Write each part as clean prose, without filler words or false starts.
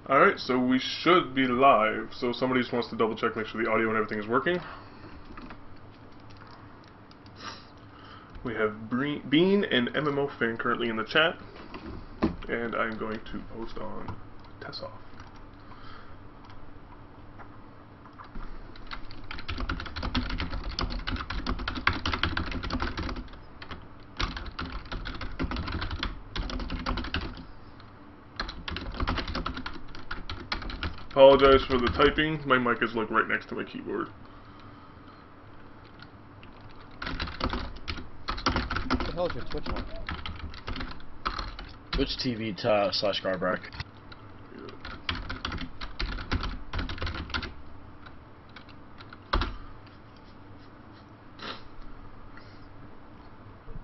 Alright, so we should be live. So somebody just wants to double check, make sure the audio and everything is working. We have Bean and MMOfang currently in the chat. And I'm going to post on Tessoff. Apologize for the typing. My mic is like right next to my keyboard. What the hell is your Twitch one? Twitch TV / Garbrac.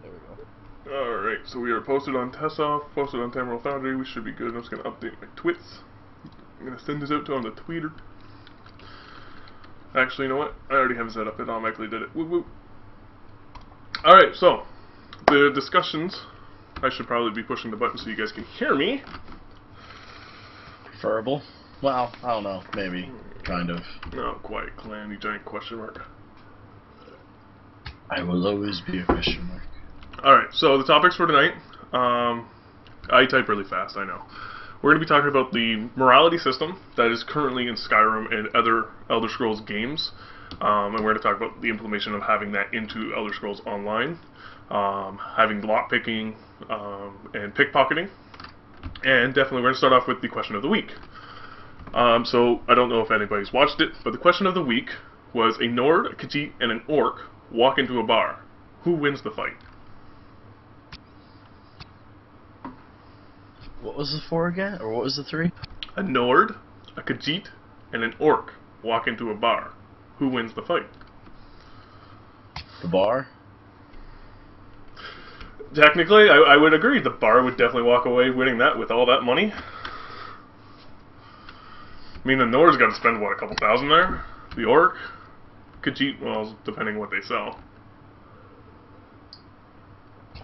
There we go. Alright, so we are posted on Tessoff, posted on Tamriel Foundry. We should be good. I'm just going to update my twits. I'm going to send this out to on the tweeter. Actually, you know what? I already have it set up. It automatically did it. Woo woo. Alright, so the discussions. I should probably be pushing the button so you guys can hear me. Preferable? Well, I don't know. Maybe. Kind of. No, quiet clan, you giant question mark. I will always be a question mark. Alright, so the topics for tonight. I type really fast, I know. We're going to be talking about the morality system that is currently in Skyrim and other Elder Scrolls games. And we're going to talk about the implementation of having that into Elder Scrolls Online. Having lockpicking and pickpocketing. And definitely we're going to start off with the question of the week. So I don't know if anybody's watched it, but the question of the week was a Nord, a Khajiit, and an Orc walk into a bar. Who wins the fight? What was the 4 again? Or what was the 3? A Nord, a Khajiit, and an Orc walk into a bar. Who wins the fight? The bar? Technically, I would agree. The bar would definitely walk away winning that with all that money. I mean, the Nord's got to spend, what, a couple thousand there? The Orc? Khajiit, well, depending what they sell.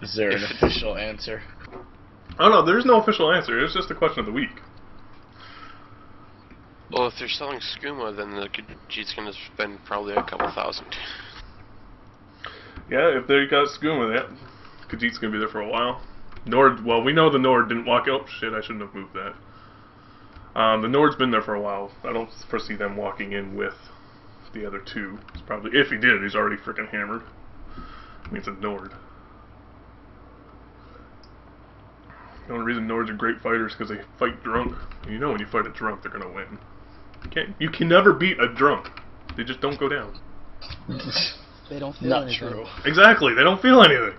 Is there an official answer? Oh no, there's no official answer. It's just a question of the week. Well, if they're selling skooma, then the Khajiit's going to spend probably a couple thousand. Yeah, if they got skooma, yeah, Khajiit's going to be there for a while. Nord, well, we know the Nord didn't walk out. Shit, I shouldn't have moved that. The Nord's been there for a while. I don't foresee them walking in with the other two. It's probably, if he did, he's already freaking hammered. I mean, it's a Nord. The only reason Nords are great fighters is because they fight drunk. And you know when you fight a drunk, they're going to win. You can never beat a drunk. They just don't go down. They don't feel Not anything. true. Exactly, they don't feel anything.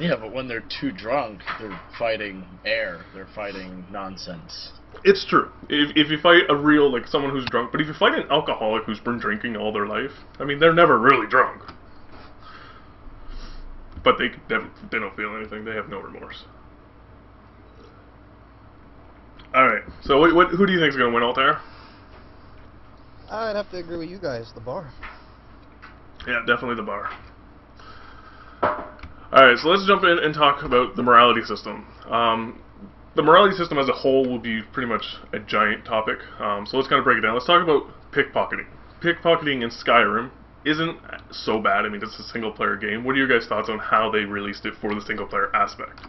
Yeah, but when they're too drunk, they're fighting air. They're fighting nonsense. It's true. If you fight a real, like, someone who's drunk, but if you fight an alcoholic who's been drinking all their life, I mean, they're never really drunk. But they don't feel anything. They have no remorse. Alright, so who do you think is going to win, Altair? I'd have to agree with you guys. The bar. Yeah, definitely the bar. Alright, so let's jump in and talk about the morality system. The morality system as a whole will be pretty much a giant topic, so let's kind of break it down. Let's talk about pickpocketing. Pickpocketing in Skyrim isn't so bad. I mean, it's a single-player game. What are your guys' thoughts on how they released it for the single-player aspect?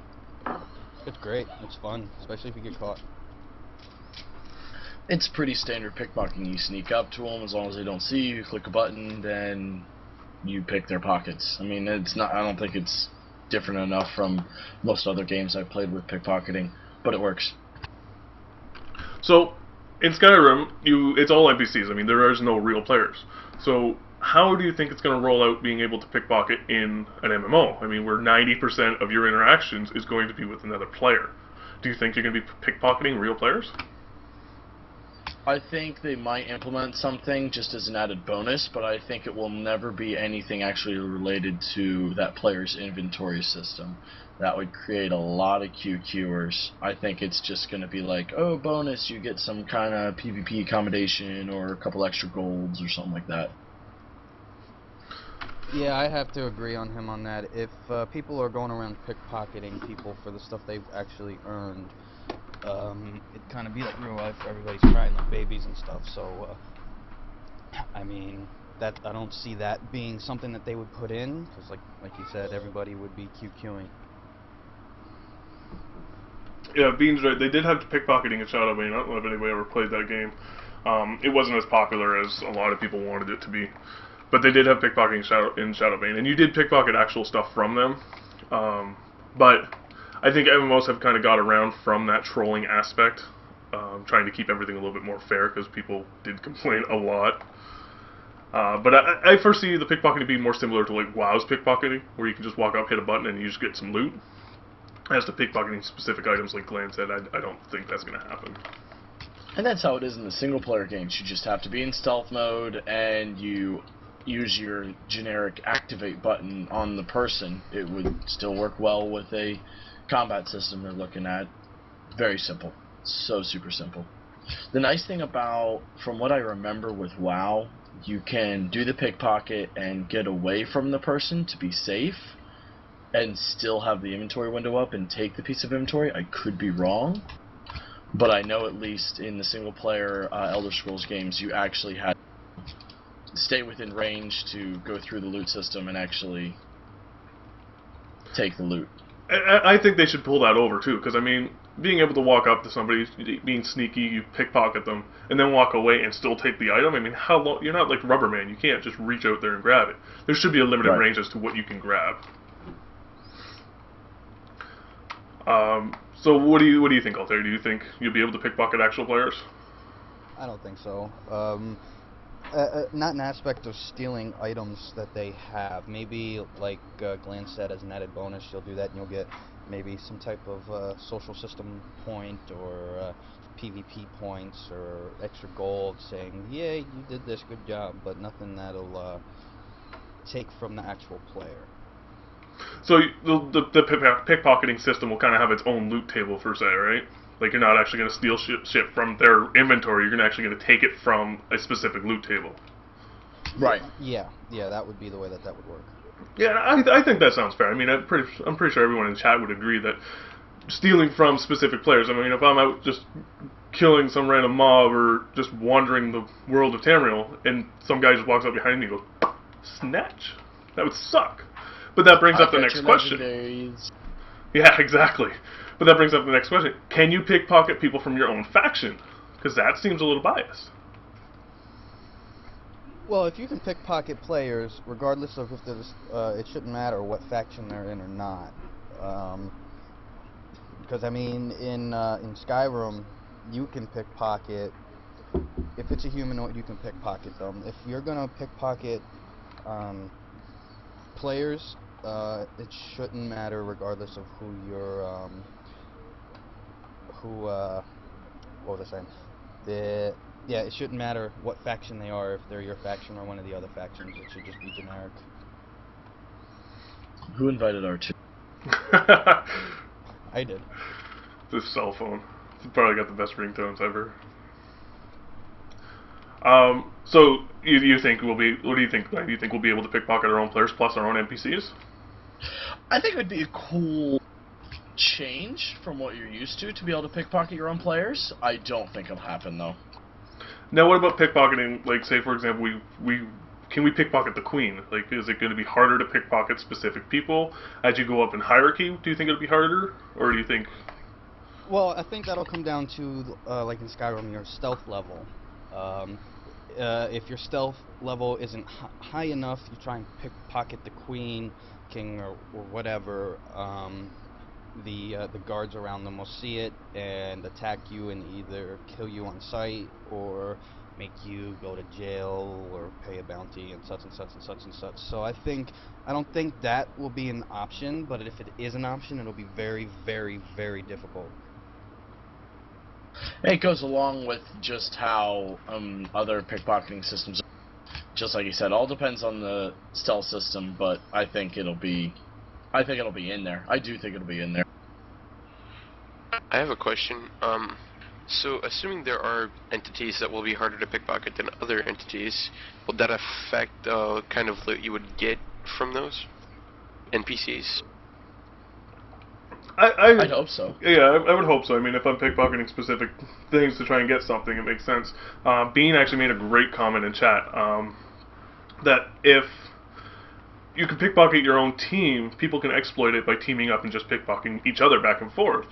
It's great. It's fun, especially if you get caught. It's pretty standard pickpocketing. You sneak up to them, as long as they don't see you, click a button, then you pick their pockets. I mean, it's not. I don't think it's different enough from most other games I've played with pickpocketing, but it works. So, in Skyrim, it's all NPCs. I mean, there is no real players. So, how do you think it's going to roll out being able to pickpocket in an MMO? I mean, where 90% of your interactions is going to be with another player. Do you think you're going to be pickpocketing real players? I think they might implement something just as an added bonus, but I think it will never be anything actually related to that player's inventory system. That would create a lot of QQers. I think it's just going to be like, oh, bonus, you get some kind of PvP accommodation or a couple extra golds or something like that. Yeah, I have to agree on him on that. If people are going around pickpocketing people for the stuff they've actually earned, kind of be like real life. Everybody's crying like babies and stuff. So, I mean, that I don't see that being something that they would put in, because like you said, everybody would be QQing. Yeah, Bean's right. They did have pickpocketing in Shadow Bane. I don't know if anybody ever played that game. It wasn't as popular as a lot of people wanted it to be. But they did have pickpocketing in Shadow Bane. And you did pickpocket actual stuff from them. But I think MMOs have kind of got around from that trolling aspect. Trying to keep everything a little bit more fair, because people did complain a lot. But I foresee the pickpocketing being more similar to like WoW's pickpocketing, where you can just walk up, hit a button, and you just get some loot. As to pickpocketing specific items, like Glenn said, I don't think that's going to happen. And that's how it is in the single-player games. You just have to be in stealth mode, and you use your generic activate button on the person. It would still work well with a combat system they're looking at. Very simple. So super simple. The nice thing about, from what I remember with WoW, you can do the pickpocket and get away from the person to be safe, and still have the inventory window up and take the piece of inventory. I could be wrong, but I know at least in the single-player Elder Scrolls games, you actually had to stay within range to go through the loot system and actually take the loot. I think they should pull that over, too, because, I mean, being able to walk up to somebody, being sneaky, you pickpocket them, and then walk away and still take the item, I mean, how long? You're not like Rubberman. You can't just reach out there and grab it. There should be a limited range as to what you can grab. So what do you think, Altair? Do you think you'll be able to pickpocket actual players? I don't think so. Not an aspect of stealing items that they have. Maybe, like Glenn said, as an added bonus, you'll do that and you'll get maybe some type of social system point or PvP points or extra gold saying, yeah, you did this, good job, but nothing that'll take from the actual player. So the pickpocketing system will kind of have its own loot table per se, right? Like you're not actually going to steal shit from their inventory. You're actually going to take it from a specific loot table. Right. Yeah, that would be the way that would work. Yeah, I think that sounds fair. I mean, I'm pretty sure everyone in the chat would agree that stealing from specific players. I mean, if I'm out just killing some random mob or just wandering the world of Tamriel, and some guy just walks up behind me and goes, snatch, that would suck. But that brings up the next question. Legendaries. Yeah, exactly. But that brings up the next question. Can you pickpocket people from your own faction? Because that seems a little biased. Well, if you can pickpocket players, regardless of if there's, it shouldn't matter what faction they're in or not. Because I mean, in Skyrim, you can pickpocket. If it's a humanoid, you can pickpocket them. If you're gonna pickpocket players, it shouldn't matter regardless of who you're, what was I saying? Yeah, it shouldn't matter what faction they are, if they're your faction or one of the other factions. It should just be generic. Who invited R2? I did. This cell phone. It's probably got the best ringtones ever. So you think we'll be? What do you think? Do you think we'll be able to pickpocket our own players plus our own NPCs? I think it would be a cool change from what you're used to be able to pickpocket your own players. I don't think it'll happen though. Now, what about pickpocketing? Like, say for example, can we pickpocket the queen? Like, is it going to be harder to pickpocket specific people as you go up in hierarchy? Do you think it'll be harder, or do you think? Well, I think that'll come down to like in Skyrim, your stealth level. If your stealth level isn't high enough, you try and pickpocket the queen, king, or whatever. The guards around them will see it and attack you and either kill you on sight or make you go to jail or pay a bounty and such and such and such and such. So I don't think that will be an option, but if it is an option, it'll be very, very, very difficult. It goes along with just how other pickpocketing systems, just like you said, all depends on the stealth system, but I think it'll be in there. I do think it'll be in there. I have a question. So assuming there are entities that will be harder to pickpocket than other entities, will that affect the kind of loot you would get from those NPCs? I'd hope so. Yeah, I would hope so. I mean, if I'm pickpocketing specific things to try and get something, it makes sense. Bean actually made a great comment in chat that if you can pickpocket your own team, people can exploit it by teaming up and just pickpocketing each other back and forth.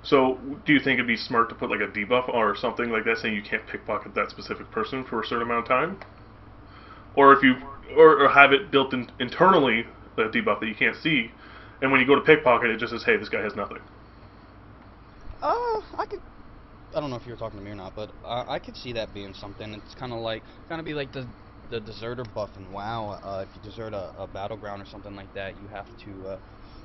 So, do you think it'd be smart to put like a debuff or something like that, saying you can't pickpocket that specific person for a certain amount of time? Or if you, or have it built in internally, the debuff that you can't see, and when you go to pickpocket, it just says, "Hey, this guy has nothing." I could. I don't know if you were talking to me or not, but I could see that being something. It's kind of be like the deserter buff in WoW. If you desert a battleground or something like that, you have to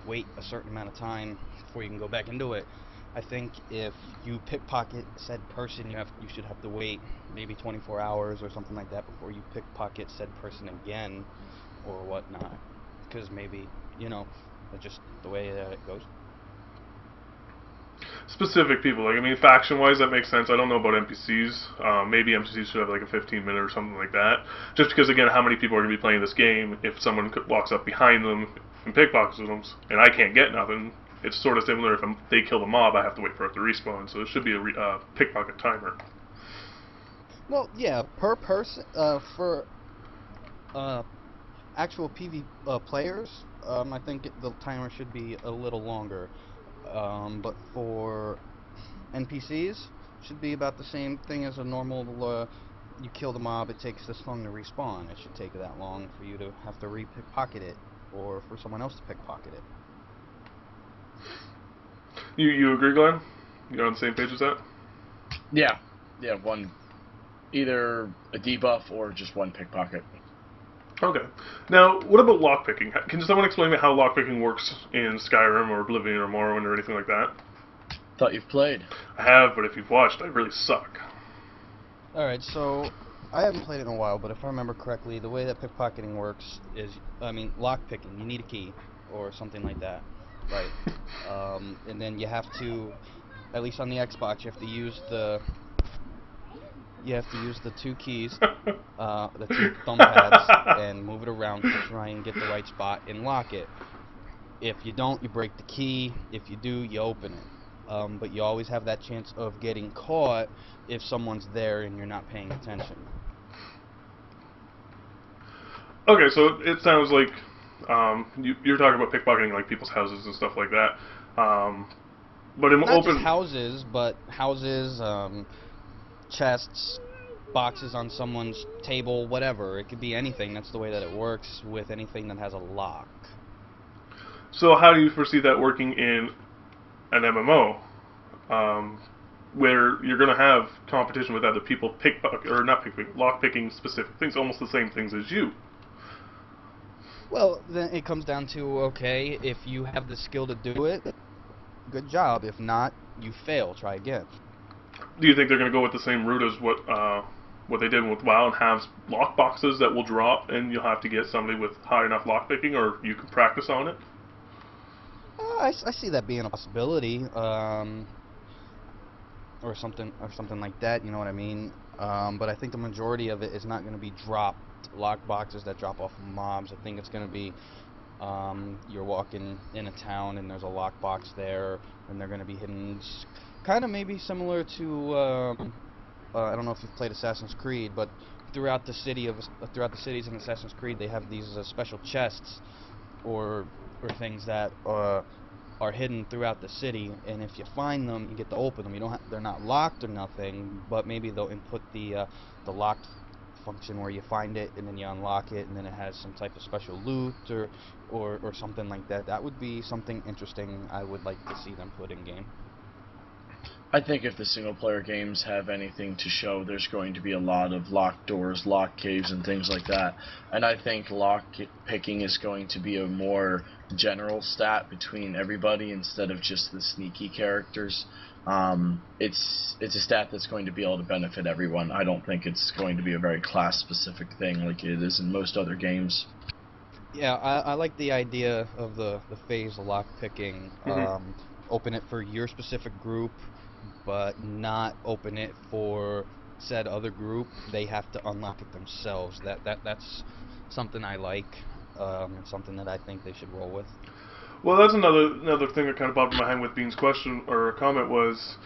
wait a certain amount of time before you can go back into it. I think if you pickpocket said person, you should have to wait maybe 24 hours or something like that before you pickpocket said person again, or whatnot. Because maybe that's just the way that it goes. Specific people, like, I mean, faction-wise, that makes sense. I don't know about NPCs. Maybe NPCs should have like a 15-minute or something like that. Just because, again, how many people are going to be playing this game? If someone walks up behind them and pickpockets them, and I can't get nothing, it's sort of similar. If they kill the mob, I have to wait for it to respawn. So it should be a pickpocket timer. Well, yeah, per person for actual PV players, I think the timer should be a little longer. But for NPCs, should be about the same thing as a normal. You kill the mob, it takes this long to respawn. It should take that long for you to have to re-pickpocket it, or for someone else to pickpocket it. You agree, Glenn? You're on the same page as that? Yeah, one, either a debuff or just one pickpocket. Okay. Now, what about lockpicking? Can someone explain me how lockpicking works in Skyrim or Oblivion or Morrowind or anything like that? Thought you've played. I have, but if you've watched, I really suck. Alright, so I haven't played it in a while, but if I remember correctly, the way that pickpocketing works is, lockpicking, you need a key or something like that, right? And then you have to, at least on the Xbox, you have to use the two keys, the two thumb pads, and move it around to try and get the right spot and lock it. If you don't, you break the key. If you do, you open it. But you always have that chance of getting caught if someone's there and you're not paying attention. Okay, so it sounds like you're talking about pickpocketing like people's houses and stuff like that. But in Not open just houses, but houses, chests, boxes on someone's table, whatever. It could be anything. That's the way that it works with anything that has a lock. So how do you foresee that working in an MMO, where you're going to have competition with other people lockpicking specific things, almost the same things as you? Well, then it comes down to, okay, if you have the skill to do it, good job. If not, you fail. Try again. Do you think they're going to go with the same route as what they did with WoW and have lock boxes that will drop, and you'll have to get somebody with high enough lockpicking, or you can practice on it? I see that being a possibility, or something like that. You know what I mean? But I think the majority of it is not going to be dropped lock boxes that drop off mobs. I think it's going to be you're walking in a town and there's a lock box there, and they're going to be hidden. Kind of maybe similar to I don't know if you've played Assassin's Creed, but throughout the cities in Assassin's Creed, they have these special chests or things that are hidden throughout the city, and if you find them, you get to open them. They're not locked or nothing, but maybe they'll input the locked function where you find it and then you unlock it, and then it has some type of special loot or something like that. That would be something interesting I would like to see them put in game. I think if the single-player games have anything to show, there's going to be a lot of locked doors, locked caves, and things like that. And I think lock picking is going to be a more general stat between everybody instead of just the sneaky characters. It's a stat that's going to be able to benefit everyone. I don't think it's going to be a very class-specific thing like it is in most other games. Yeah, I like the idea of the phase of lock picking. Open it for your specific group, but not open it for said other group. They have to unlock it themselves. That's something I like, and something that I think they should roll with. Well, that's another thing that kind of popped in my mind with Bean's question or comment was,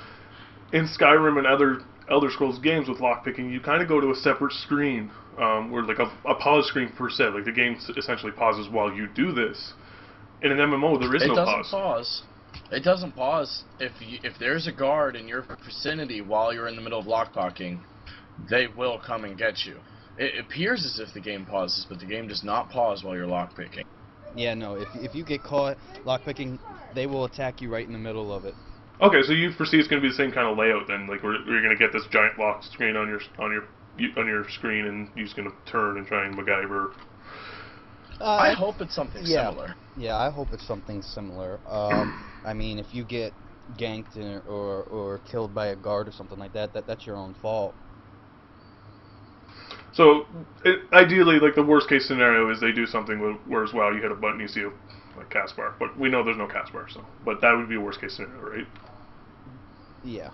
in Skyrim and other Elder Scrolls games with lockpicking, you kind of go to a separate screen, or like a pause screen per se. Like the game essentially pauses while you do this. In an MMO, there is It no doesn't pause. pause. It doesn't pause. If there's a guard in your vicinity while you're in the middle of lockpicking, they will come and get you. It appears as if the game pauses, but the game does not pause while you're lockpicking. Yeah, no. If you get caught lockpicking, they will attack you right in the middle of it. Okay, so you foresee it's going to be the same kind of layout then, like where you're going to get this giant lock screen on your screen, and you're just going to turn and try and MacGyver. I hope it's something similar. Yeah, I hope it's something similar. I mean, if you get ganked or killed by a guard or something like that, that's your own fault. So ideally, like the worst case scenario is they do something where as well you hit a button, you see a cast bar, but we know there's no cast bar, so but that would be a worst case scenario, right? Yeah.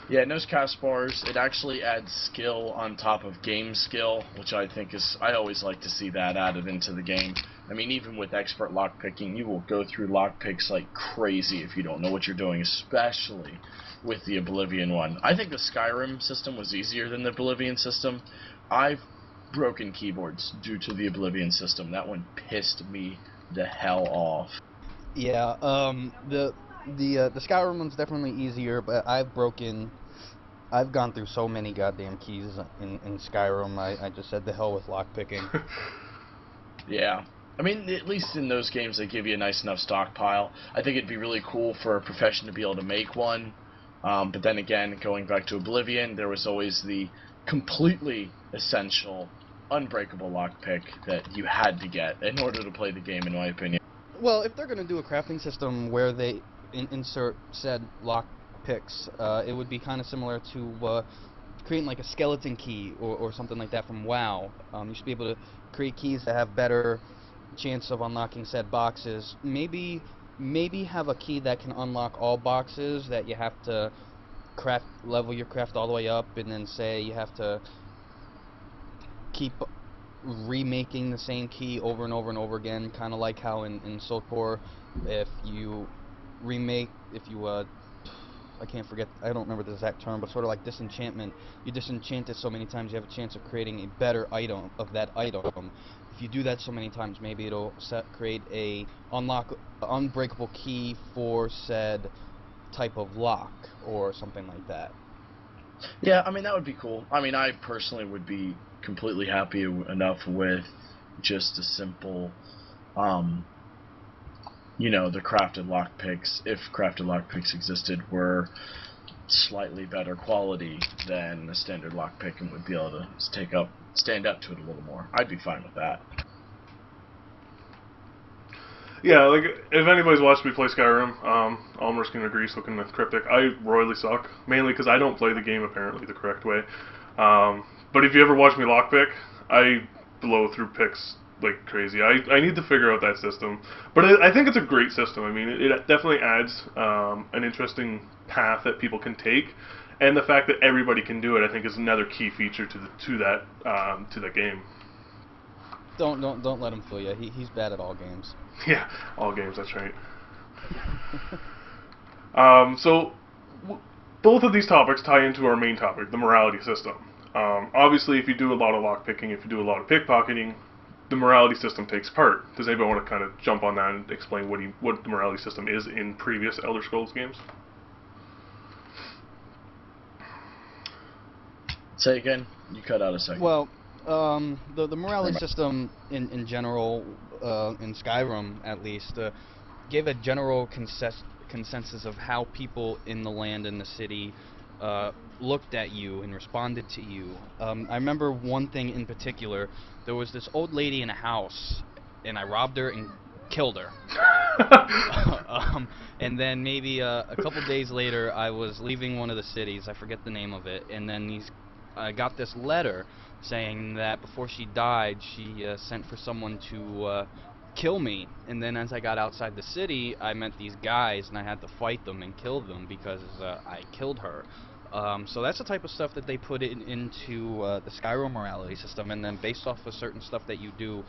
Yeah, no cast bars. It actually adds skill on top of game skill, which I think I always like to see that added into the game. I mean, even with expert lockpicking, you will go through lockpicks like crazy if you don't know what you're doing, especially with the Oblivion one. I think the Skyrim system was easier than the Oblivion system. I've broken keyboards due to the Oblivion system. That one pissed me the hell off. Yeah, the Skyrim one's definitely easier, but I've gone through so many goddamn keys in Skyrim. I just said the hell with lockpicking. Yeah. I mean, at least in those games they give you a nice enough stockpile. I think it'd be really cool for a profession to be able to make one. But then again, going back to Oblivion, there was always the completely essential, unbreakable lockpick that you had to get in order to play the game, in my opinion. Well, if they're going to do a crafting system where they insert said lock picks, it would be kind of similar to creating like a skeleton key or something like that from WoW. You should be able to create keys that have better chance of unlocking said boxes. Maybe have a key that can unlock all boxes that you have to level your craft all the way up, and then say you have to keep remaking the same key over and over and over again, kind of like how in Soulcore, if you I can't forget, I don't remember the exact term, but sort of like disenchantment. You disenchant it so many times, you have a chance of creating a better item of that item. If you do that so many times, maybe it'll create a unbreakable key for said type of lock or something like that. Yeah, I mean, that would be cool. I mean, I personally would be completely happy enough with just a simple, the crafted lockpicks, if crafted lockpicks existed, were slightly better quality than a standard lockpick and would be able to stand up to it a little more. I'd be fine with that. Yeah, like if anybody's watched me play Skyrim, Almer's can agree. So can Cryptic. I royally suck, mainly because I don't play the game apparently the correct way. But if you ever watch me lockpick, I blow through picks like crazy. I need to figure out that system, but I think it's a great system. I mean, it definitely adds an interesting path that people can take, and the fact that everybody can do it, I think, is another key feature to that game. Don't let him fool you. He's bad at all games. Yeah, all games. That's right. So both of these topics tie into our main topic, the morality system. Obviously, if you do a lot of lockpicking, if you do a lot of pickpocketing, the morality system takes part. Does anybody want to kind of jump on that and explain what the morality system is in previous Elder Scrolls games? Say again? You cut out a second. Well, the morality system in general, in Skyrim at least, gave a general consensus of how people in the land and the city looked at you and responded to you. I remember one thing in particular. There was this old lady in a house, and I robbed her and killed her. And then maybe a couple days later, I was leaving one of the cities. I forget the name of it. And then I got this letter saying that before she died, she sent for someone to kill me. And then as I got outside the city, I met these guys, and I had to fight them and kill them because I killed her. So that's the type of stuff that they put into the Skyrim morality system, and then based off of certain stuff that you do,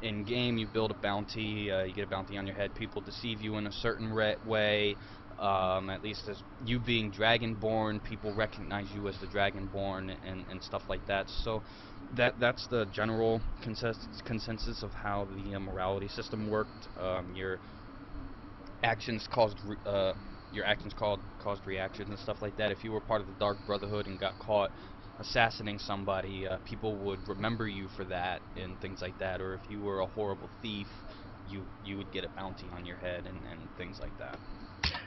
in game you build a bounty, you get a bounty on your head. People deceive you in a certain way. At least as you being Dragonborn, people recognize you as the Dragonborn and stuff like that. So that's the general consensus of how the morality system worked. Your actions caused reactions and stuff like that. If you were part of the Dark Brotherhood and got caught assassinating somebody, people would remember you for that and things like that. Or if you were a horrible thief, you would get a bounty on your head and things like that.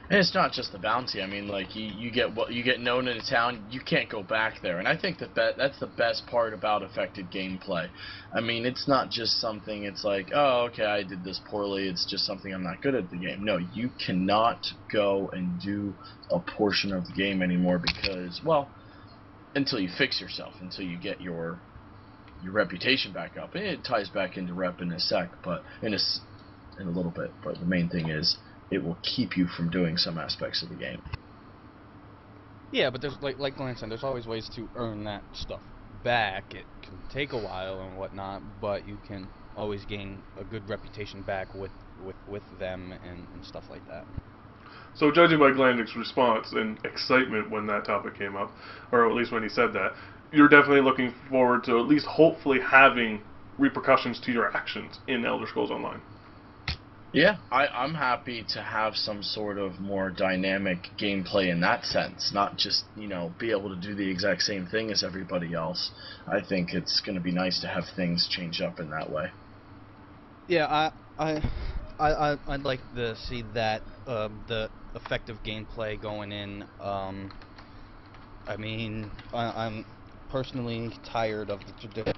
And it's not just the bounty. I mean, like you get known in a town, you can't go back there. And I think that's the best part about affected gameplay. I mean, it's not just something. It's like, oh, okay, I did this poorly. It's just something I'm not good at the game. No, you cannot go and do a portion of the game anymore because, well, until you fix yourself, until you get your reputation back up. And it ties back into rep in a sec, but in a little bit. But the main thing is, it will keep you from doing some aspects of the game. Yeah, but there's like Glenn said, there's always ways to earn that stuff back. It can take a while and whatnot, but you can always gain a good reputation back with them and stuff like that. So judging by Glandict's response and excitement when that topic came up, or at least when he said that, you're definitely looking forward to at least hopefully having repercussions to your actions in Elder Scrolls Online. Yeah, I'm happy to have some sort of more dynamic gameplay in that sense, not just, be able to do the exact same thing as everybody else. I think it's going to be nice to have things change up in that way. Yeah, I'd like to see that, the effective gameplay going in. I mean, I'm personally tired of the tradition.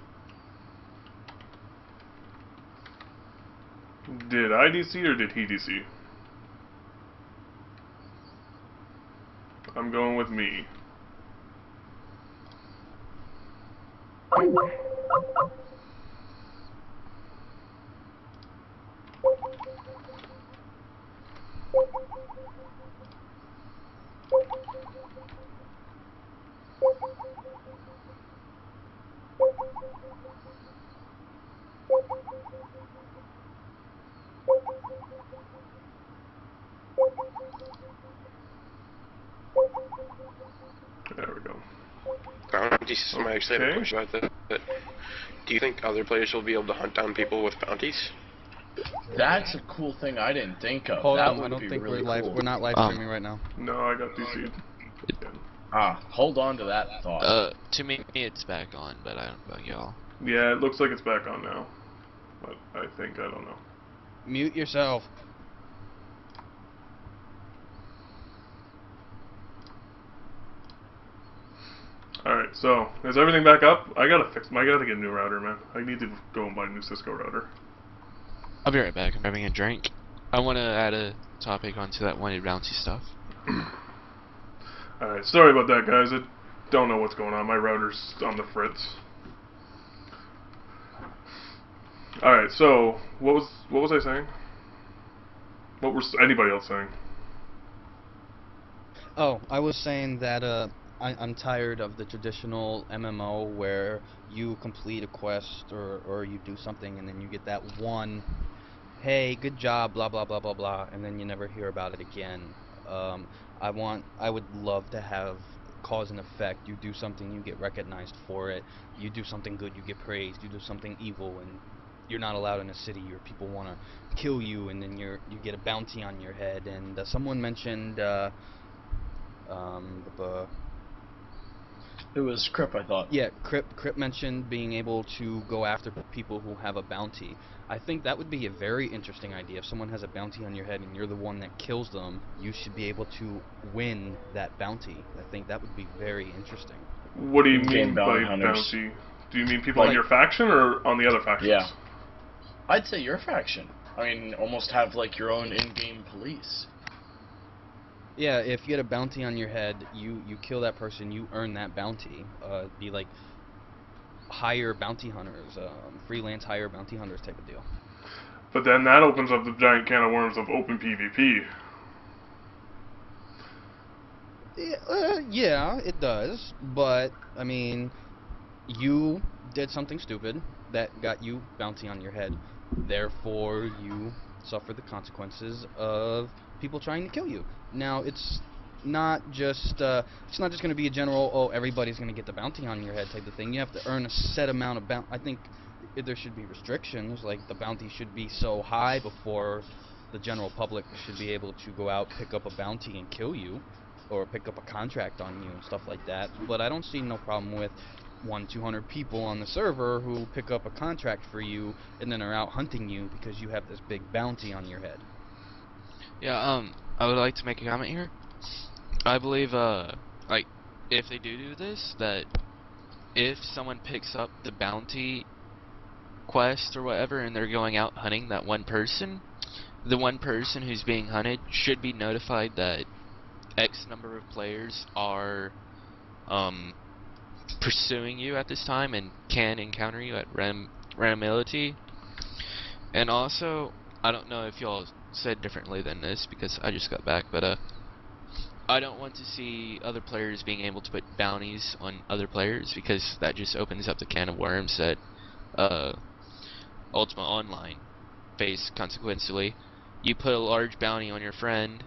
Did I DC or did he DC? I'm going with me. There we go. Bounties. I actually had a question about that. Do you think other players will be able to hunt down people with bounties? That's a cool thing I didn't think of. Hold that on, would I don't be think really cool. we're not live streaming right now. No, I got DC'd. Hold on to that thought. To me, it's back on, but I don't know about y'all. Yeah, it looks like it's back on now. But I don't know. Mute yourself. Alright, so, is everything back up? I gotta get a new router, man. I need to go and buy a new Cisco router. I'll be right back. I'm having a drink. I want to add a topic onto that wanted bounty stuff. Alright, sorry about that, guys. I don't know what's going on. My router's on the fritz. Alright, so, what was I saying? What was anybody else saying? Oh, I was saying that I'm tired of the traditional MMO where you complete a quest or you do something and then you get that one, hey, good job, blah blah blah blah blah, and then you never hear about it again. I would love to have cause and effect. You do something, you get recognized for it. You do something good, you get praised. You do something evil, and you're not allowed in a city, or people want to kill you, and then you get a bounty on your head. And someone mentioned It was Crip, I thought. Yeah, Crip mentioned being able to go after people who have a bounty. I think that would be a very interesting idea. If someone has a bounty on your head and you're the one that kills them, you should be able to win that bounty. I think that would be very interesting. What do you mean by hunters. bounty? Do you mean people in your faction or on the other factions? Yeah. I'd say your faction. I mean, almost have like your own in-game police. Yeah, if you get a bounty on your head, you kill that person, you earn that bounty. Be like hire bounty hunters, freelance hire bounty hunters type of deal. But then that opens up the giant can of worms of open PvP. Yeah, it does. But I mean, you did something stupid that got you bounty on your head. Therefore, you suffer the consequences of people trying to kill you. Now, it's not just going to be a general, oh, everybody's going to get the bounty on your head type of thing. You have to earn a set amount of bounty. I think there should be restrictions, like the bounty should be so high before the general public should be able to go out, pick up a bounty and kill you, or pick up a contract on you and stuff like that. But I don't see no problem with 200 people on the server who pick up a contract for you and then are out hunting you because you have this big bounty on your head. Yeah, I would like to make a comment here. I believe, like, if they do this, that if someone picks up the bounty quest or whatever and they're going out hunting that one person, the one person who's being hunted should be notified that X number of players are, pursuing you at this time and can encounter you at randomility. And also, I don't know if y'all said differently than this because I just got back, but I don't want to see other players being able to put bounties on other players because that just opens up the can of worms that Ultima Online face consequently. You put a large bounty on your friend,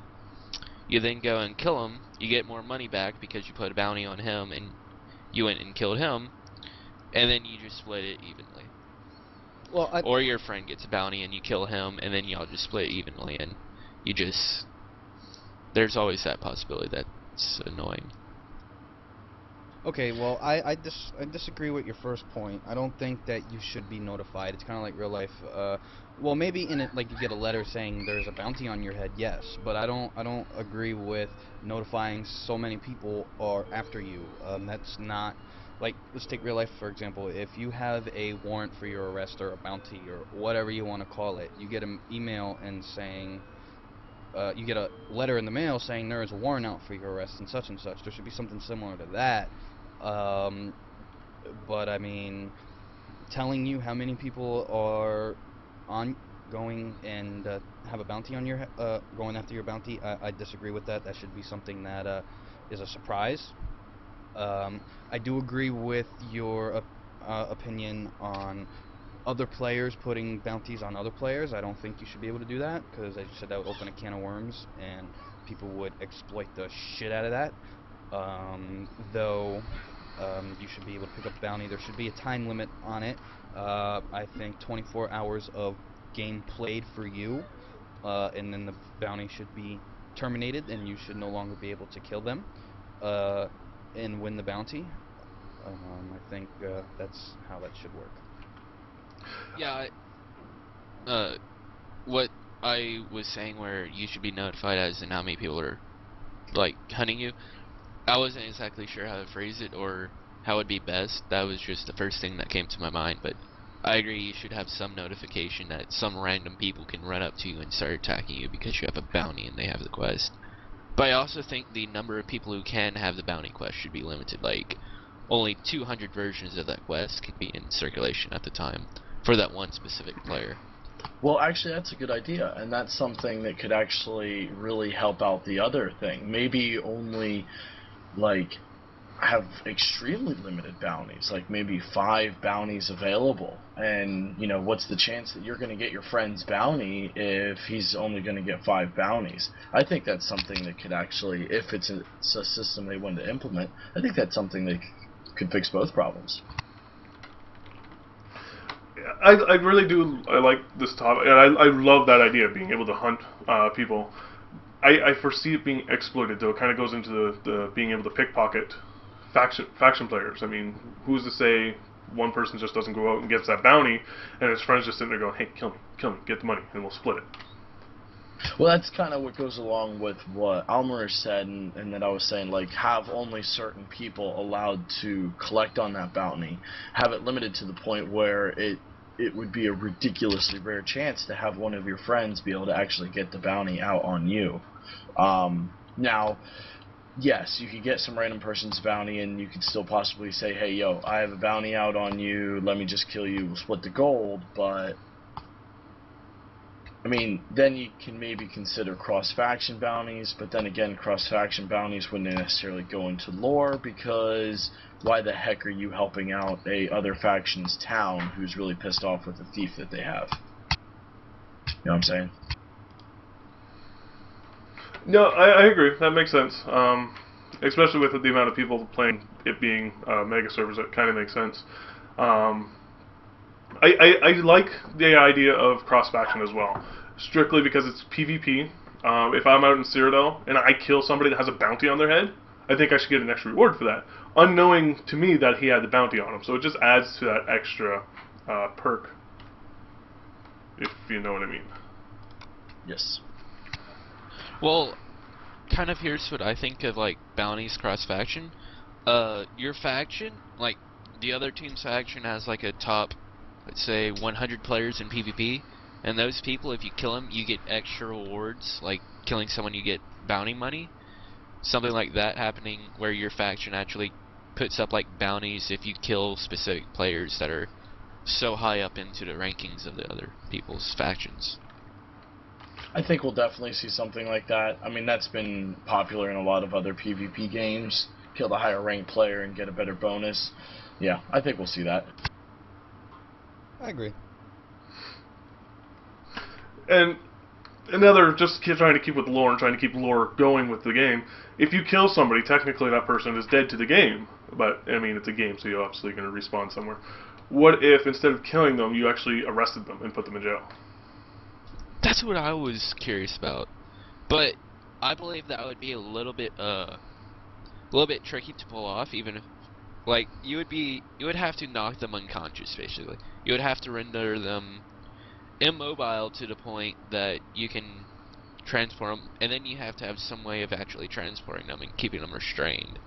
you then go and kill him, you get more money back because you put a bounty on him and you went and killed him, and then you just split it evenly. Well, or your friend gets a bounty and you kill him, and then y'all just split it evenly, and you just... There's always that possibility that's annoying. Okay, well, I disagree with your first point. I don't think that you should be notified. It's kind of like real life. Well, maybe in it, like you get a letter saying there's a bounty on your head, yes. But I don't agree with notifying so many people are after you. That's not like, let's take real life for example. If you have a warrant for your arrest or a bounty or whatever you want to call it, you get an email and saying. You get a letter in the mail saying there is a warrant out for your arrest and such. There should be something similar to that. But I mean, telling you how many people are going and have a bounty on your going after your bounty, I disagree with that. That should be something that is a surprise. I do agree with your opinion on other players putting bounties on other players. I don't think you should be able to do that because, as you said, that would open a can of worms and people would exploit the shit out of that. Though you should be able to pick up a bounty. There should be a time limit on it. I think 24 hours of game played for you, and then the bounty should be terminated and you should no longer be able to kill them and win the bounty. I think that's how that should work. Yeah, what I was saying where you should be notified as in how many people are, like, hunting you, I wasn't exactly sure how to phrase it or how it would be best. That was just the first thing that came to my mind, but I agree you should have some notification that some random people can run up to you and start attacking you because you have a bounty and they have the quest. But I also think the number of people who can have the bounty quest should be limited, like, only 200 versions of that quest could be in circulation at the time for that one specific player. Well, actually, that's a good idea, and that's something that could actually really help out the other thing. Maybe only, like, have extremely limited bounties, like maybe 5 bounties available. And, you know, what's the chance that you're going to get your friend's bounty if he's only going to get 5 bounties? I think that's something that could actually, if it's a system they want to implement, I think that's something that could fix both problems. I really do. I like this topic, and I love that idea of being able to hunt people. I foresee it being exploited, though. It kind of goes into the being able to pickpocket faction players. I mean, who's to say one person just doesn't go out and gets that bounty, and his friends just sitting there going, "Hey, kill me, get the money, and we'll split it." Well, that's kind of what goes along with what Almer said, and that I was saying, like, have only certain people allowed to collect on that bounty. Have it limited to the point where it would be a ridiculously rare chance to have one of your friends be able to actually get the bounty out on you. Now, yes, you could get some random person's bounty, and you could still possibly say, hey, yo, I have a bounty out on you, let me just kill you, we'll split the gold, but I mean, then you can maybe consider cross-faction bounties, but then again, cross-faction bounties wouldn't necessarily go into lore, because why the heck are you helping out a other faction's town who's really pissed off with the thief that they have? know what I'm saying? No, I agree. That makes sense. Especially with the amount of people playing it being mega servers, it kind of makes sense. Um, I like the idea of cross faction as well, strictly because it's PvP. If I'm out in Cyrodiil and I kill somebody that has a bounty on their head, I think I should get an extra reward for that, unknowing to me that he had the bounty on him. So it just adds to that extra perk, if you know what I mean. Yes. Well, kind of here's what I think of like bounties cross faction. Your faction, like the other team's faction, has like a top, let's say 100 players in PvP, and those people, if you kill them, you get extra rewards. Like killing someone, you get bounty money. Something like that happening where your faction actually puts up like bounties if you kill specific players that are so high up into the rankings of the other people's factions. I think we'll definitely see something like that. I mean, that's been popular in a lot of other PvP games. Kill the higher ranked player and get a better bonus. Yeah, I think we'll see that. I agree. And another, just trying to keep with lore and trying to keep lore going with the game. If you kill somebody, technically that person is dead to the game. But, I mean, it's a game, so you're obviously going to respawn somewhere. What if, instead of killing them, you actually arrested them and put them in jail? That's what I was curious about, but I believe that would be a little bit tricky to pull off. Even if, like, you would have to knock them unconscious, basically. You would have to render them immobile to the point that you can transport them, and then you have to have some way of actually transporting them and keeping them restrained.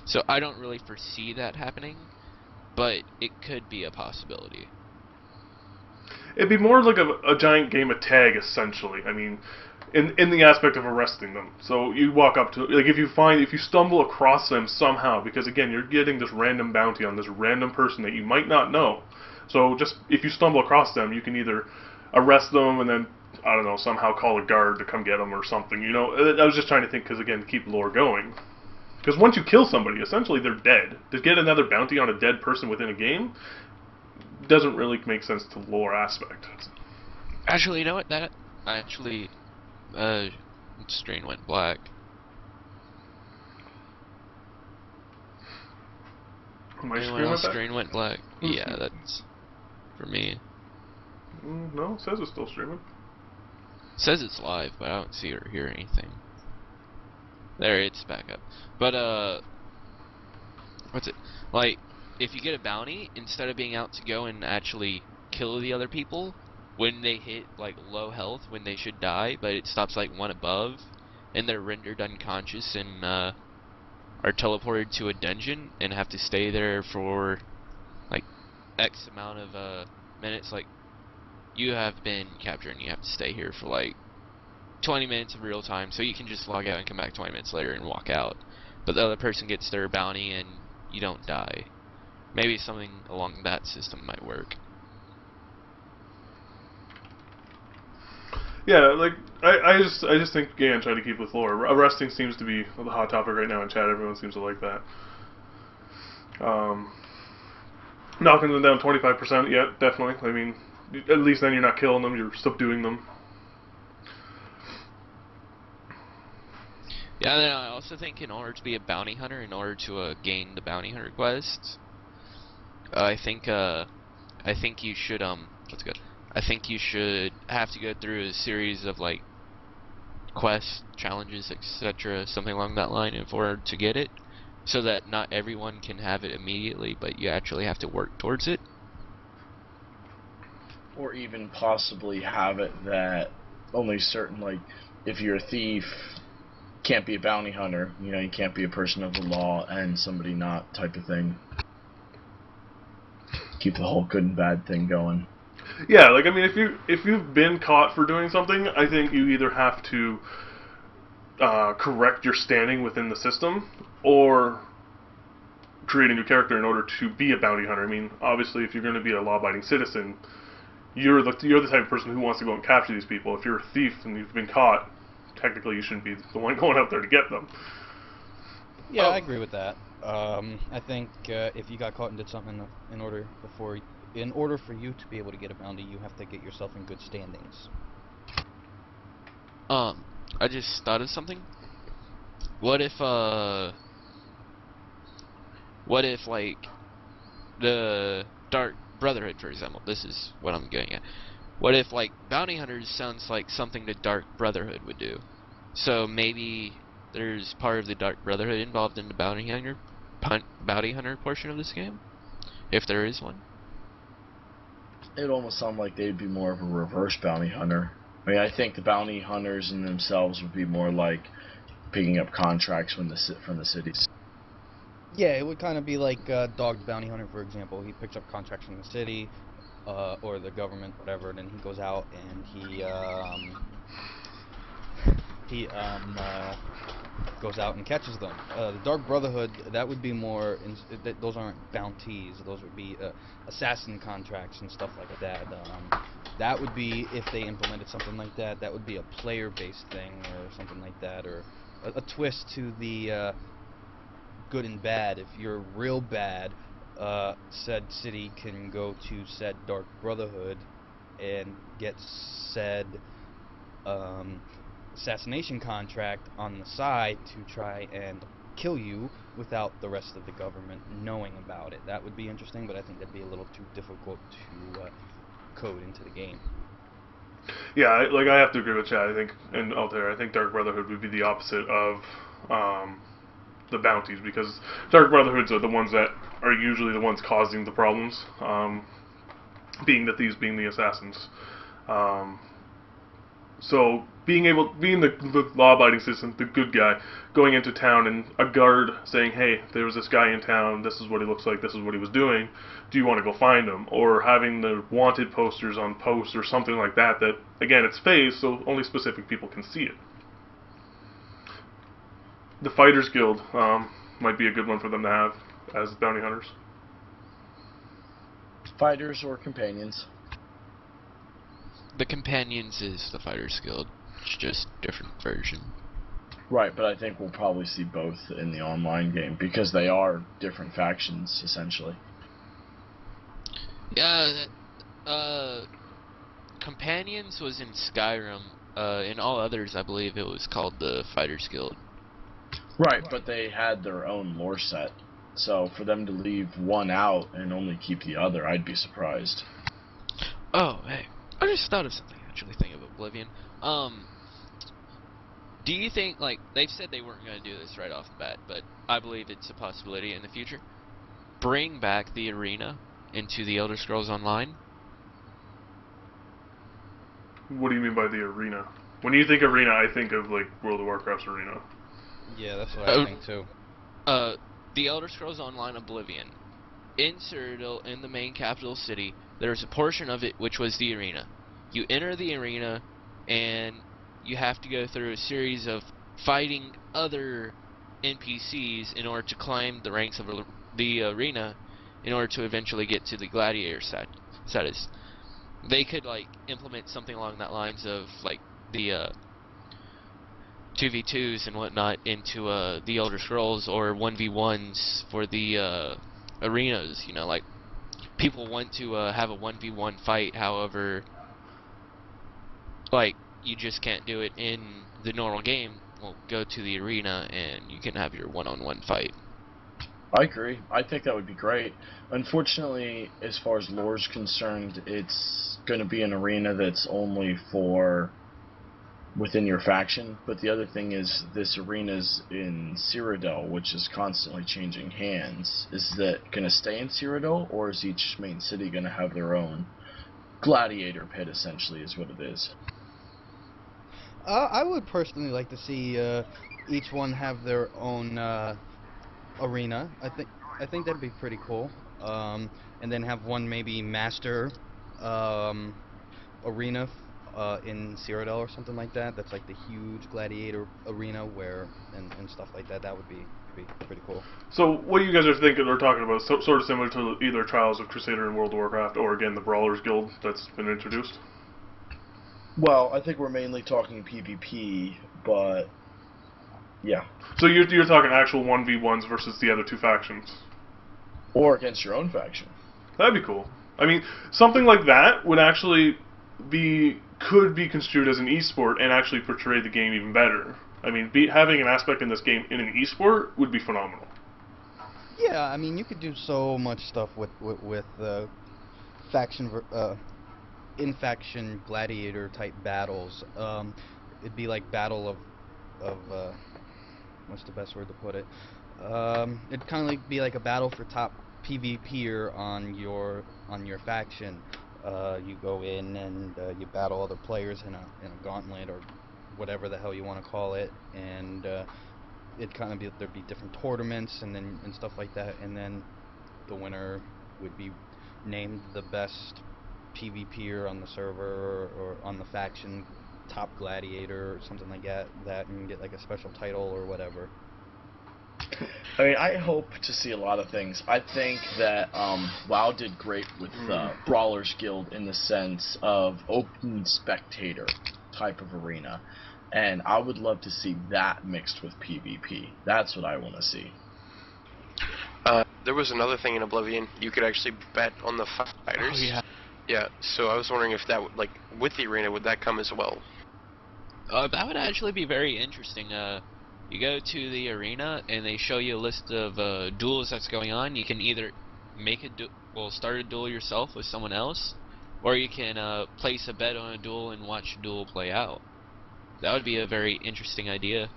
So I don't really foresee that happening, but it could be a possibility. It'd be more like a giant game of tag, essentially. I mean, in the aspect of arresting them. So you walk up to, like, if you stumble across them somehow, because again, you're getting this random bounty on this random person that you might not know. So just, if you stumble across them, you can either arrest them and then, I don't know, somehow call a guard to come get them or something, you know? I was just trying to think, because again, to keep lore going. Because once you kill somebody, essentially they're dead. To get another bounty on a dead person within a game doesn't really make sense to lore aspect. Actually, you know what? That actually, screen went black. My Anyone else screen went black? Yeah, that's for me. No, it says it's still streaming. It says it's live, but I don't see or hear anything. There, it's back up. But what's it like? If you get a bounty, instead of being out to go and actually kill the other people, when they hit like low health, when they should die, but it stops like one above, and they're rendered unconscious and are teleported to a dungeon and have to stay there for like X amount of minutes. Like, you have been captured and you have to stay here for like 20 minutes of real time, so you can just log out and come back 20 minutes later and walk out. But the other person gets their bounty and you don't die. Maybe something along that system might work. Yeah, like I just think, again, try to keep with lore. Arresting seems to be the hot topic right now in chat. Everyone seems to like that. Knocking them down 25%, yeah, definitely. I mean, at least then you're not killing them; you're subduing them. Yeah, and then I also think in order to be a bounty hunter, in order to gain the bounty hunter quests, I think you should what's good? I think you should have to go through a series of like quests, challenges, etc., something along that line, in order to get it, so that not everyone can have it immediately, but you actually have to work towards it. Or even possibly have it that only certain, like, if you're a thief, can't be a bounty hunter, you know, you can't be a person of the law and somebody not type of thing. Keep the whole good and bad thing going. Yeah, like, I mean, if you've been caught for doing something, I think you either have to correct your standing within the system, or create a new character in order to be a bounty hunter. I mean, obviously, if you're going to be a law-abiding citizen, you're the type of person who wants to go and capture these people. If you're a thief and you've been caught, technically you shouldn't be the one going out there to get them. Yeah, I agree with that. I think if you got caught and did something in order for you to be able to get a bounty, you have to get yourself in good standings. I just thought of something. What if like the Dark Brotherhood, for example? This is what I'm getting at. What if like bounty hunters sounds like something the Dark Brotherhood would do? So maybe there's part of the Dark Brotherhood involved in the bounty hunter portion of this game, if there is one. It almost sounds like they'd be more of a reverse bounty hunter. I mean, I think the bounty hunters in themselves would be more like picking up contracts from the cities. Yeah, it would kind of be like Dog the Bounty Hunter, for example. He picks up contracts from the city or the government, whatever, and then he goes out and he goes out and catches them. The Dark Brotherhood, that would be more. Those aren't bounties. Those would be assassin contracts and stuff like that. That would be, if they implemented something like that, that would be a player-based thing or something like that, or a twist to the good and bad. If you're real bad, said city can go to said Dark Brotherhood and get said assassination contract on the side to try and kill you without the rest of the government knowing about it. That would be interesting, but I think that'd be a little too difficult to code into the game. Yeah, I have to agree with Chad. I think, and Altair, I think Dark Brotherhood would be the opposite of the bounties, because Dark Brotherhoods are the ones that are usually the ones causing the problems, being the thieves, being the assassins. So being the law-abiding citizen, the good guy, going into town and a guard saying, hey, there was this guy in town, this is what he looks like, this is what he was doing, do you want to go find him? Or having the wanted posters on posts or something like that, again, it's phased, so only specific people can see it. The Fighters Guild might be a good one for them to have as bounty hunters. Fighters or companions. The Companions is the Fighters Guild. It's just different version. Right, but I think we'll probably see both in the online game because they are different factions essentially. Yeah, Companions was in Skyrim. In all others, I believe it was called the Fighters Guild. Right, but they had their own lore set. So for them to leave one out and only keep the other, I'd be surprised. Oh, hey. I just thought of something, actually, thinking of Oblivion. Do you think, like, they've said they weren't going to do this right off the bat, but I believe it's a possibility in the future. Bring back the arena into the Elder Scrolls Online? What do you mean by the arena? When you think arena, I think of, like, World of Warcraft's arena. Yeah, that's what I think too. The Elder Scrolls Online Oblivion. In Cyrodiil, in the main capital city, there's a portion of it which was the arena. You enter the arena, and you have to go through a series of fighting other NPCs in order to climb the ranks of the arena, in order to eventually get to the gladiator status. They could, like, implement something along that lines of, like, the 2v2s and whatnot into the Elder Scrolls, or 1v1s for the arenas. You know, like, people want to have a 1v1 fight, however, like, you just can't do it in the normal game. Well, go to the arena and you can have your one-on-one fight. I agree. I think that would be great. Unfortunately, as far as lore's concerned, it's going to be an arena that's only for within your faction. But the other thing is, this arena's in Cyrodiil, which is constantly changing hands. Is that going to stay in Cyrodiil, or is each main city going to have their own gladiator pit, essentially, is what it is? I would personally like to see each one have their own arena. I think that'd be pretty cool. And then have one maybe master arena in Cyrodiil or something like that. That's like the huge gladiator arena and stuff like that. That would be pretty cool. So what you guys are thinking or talking about is sort of similar to either Trials of Crusader in World of Warcraft, or again the Brawlers Guild that's been introduced? Well, I think we're mainly talking PvP, but yeah. So you're talking actual 1v1s versus the other two factions? Or against your own faction. That'd be cool. I mean, something like that would actually could be construed as an esport and actually portray the game even better. I mean, having an aspect in this game in an esport would be phenomenal. Yeah, I mean, you could do so much stuff with faction in-faction gladiator type battles. It'd be like battle of what's the best word to put it? It'd kind of be like a battle for top PvPer on your faction. You go in and you battle other players in a gauntlet or whatever the hell you want to call it, and it'd kind of be, there'd be different tournaments and stuff like that, and then the winner would be named the best PvPer on the server or on the faction, top gladiator or something like that, and get like a special title or whatever. I mean, I hope to see a lot of things. I think that WoW did great with Brawlers Guild in the sense of open spectator type of arena, and I would love to see that mixed with PvP. That's what I want to see. There was another thing in Oblivion. You could actually bet on the fighters. Oh, yeah. Yeah, so I was wondering if that would, like, with the arena, would that come as well? That would actually be very interesting. You go to the arena and they show you a list of duels that's going on. You can either make start a duel yourself with someone else, or you can place a bet on a duel and watch a duel play out. That would be a very interesting idea.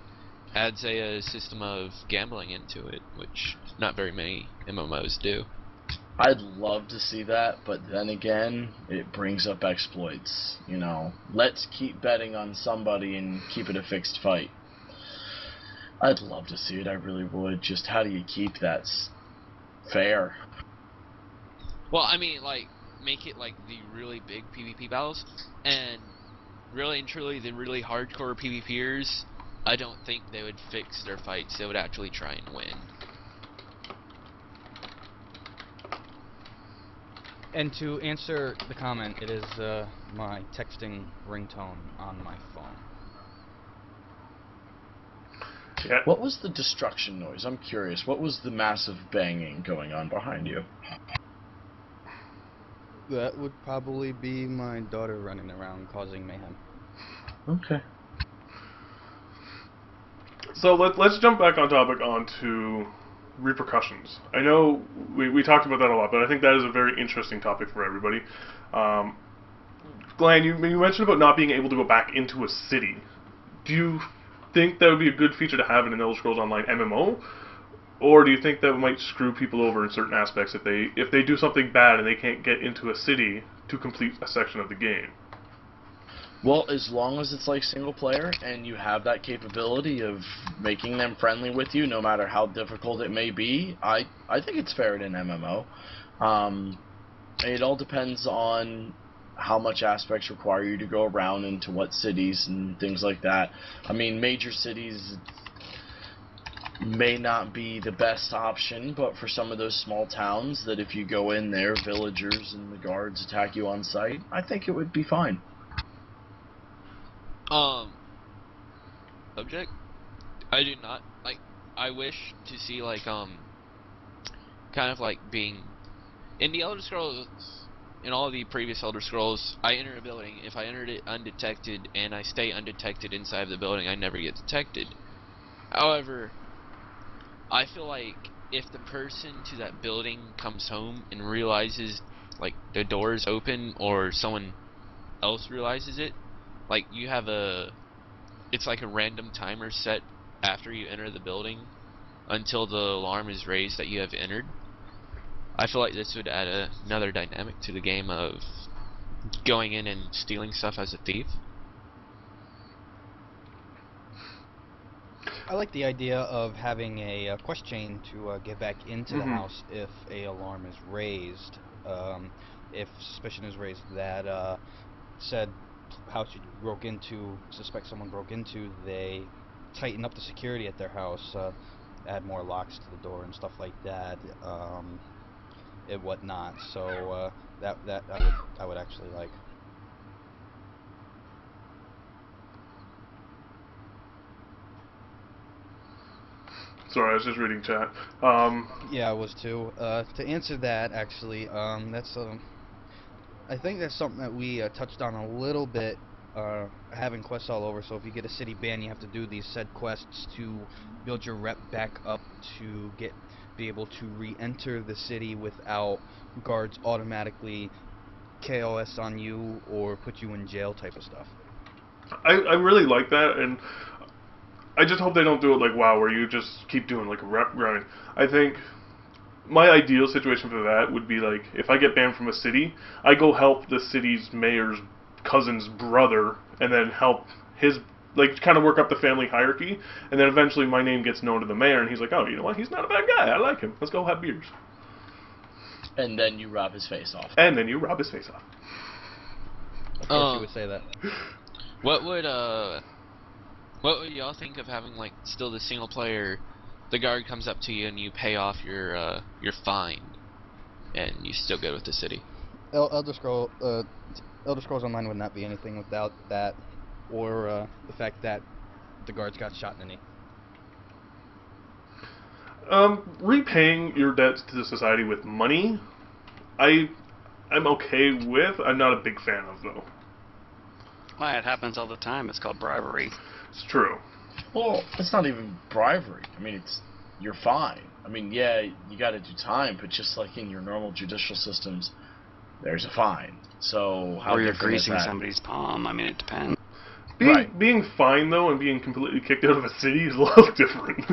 Adds a system of gambling into it, which not very many MMOs do. I'd love to see that, but then again, it brings up exploits. You know, let's keep betting on somebody and keep it a fixed fight. I'd love to see it, I really would. Just how do you keep that fair? Well, I mean, like, make it like the really big PvP battles, and really and truly the really hardcore PvPers, I don't think they would fix their fights. They would actually try and win. And to answer the comment, it is my texting ringtone on my phone. Yeah. What was the destruction noise? I'm curious. What was the massive banging going on behind you? That would probably be my daughter running around causing mayhem. Okay. So let's jump back on topic onto repercussions. I know we talked about that a lot, but I think that is a very interesting topic for everybody. Glenn, you mentioned about not being able to go back into a city. Do you think that would be a good feature to have in an Elder Scrolls Online MMO? Or do you think that might screw people over in certain aspects if they do something bad and they can't get into a city to complete a section of the game? Well, as long as it's like single player and you have that capability of making them friendly with you, no matter how difficult it may be, I think it's fair in an MMO. It all depends on how much aspects require you to go around into what cities and things like that. I mean, major cities may not be the best option, but for some of those small towns that if you go in there, villagers and the guards attack you on sight, I think it would be fine. Subject? I do not, like, I wish to see, like, kind of like being, in the Elder Scrolls, in all the previous Elder Scrolls, I enter a building, if I entered it undetected, and I stay undetected inside of the building, I never get detected. However, I feel like if the person to that building comes home and realizes, like, the door is open, or someone else realizes it, like, you have it's like a random timer set after you enter the building until the alarm is raised that you have entered. I feel like this would add another dynamic to the game of going in and stealing stuff as a thief. I like the idea of having a quest chain to get back into the house if a alarm is raised. If suspicion is raised that said house you broke into, suspect someone broke into, they tighten up the security at their house, add more locks to the door and stuff like that, and whatnot. So that I would actually like. Sorry, I was just reading chat. Yeah, I was too. To answer that, actually, that's I think that's something that we touched on a little bit, having quests all over. So if you get a city ban, you have to do these said quests to build your rep back up to be able to re-enter the city without guards automatically KOS on you or put you in jail type of stuff. I really like that, and I just hope they don't do it like WoW, where you just keep doing like a rep grind. I think my ideal situation for that would be like, if I get banned from a city, I go help the city's mayor's cousin's brother, and then help his, like, kind of work up the family hierarchy, and then eventually my name gets known to the mayor, and he's like, oh, you know what, he's not a bad guy, I like him, let's go have beers. And then you rob his face off. And then you rob his face off. Of course you would say that. What would y'all think of having, like, still the single player, the guard comes up to you and you pay off your fine, and you still go with the city? Elder Scrolls Online would not be anything without that, or the fact that the guards got shot in the knee. Repaying your debts to the society with money, I'm okay with. I'm not a big fan of, though. Why, it happens all the time. It's called bribery. It's true. Well, it's not even bribery. I mean, you're fine. I mean, yeah, you got to do time, but just like in your normal judicial systems, there's a fine. So how Or you're different is greasing that? somebody's palm. I mean, it depends. Being fined, though, and being completely kicked out of a city is a little different.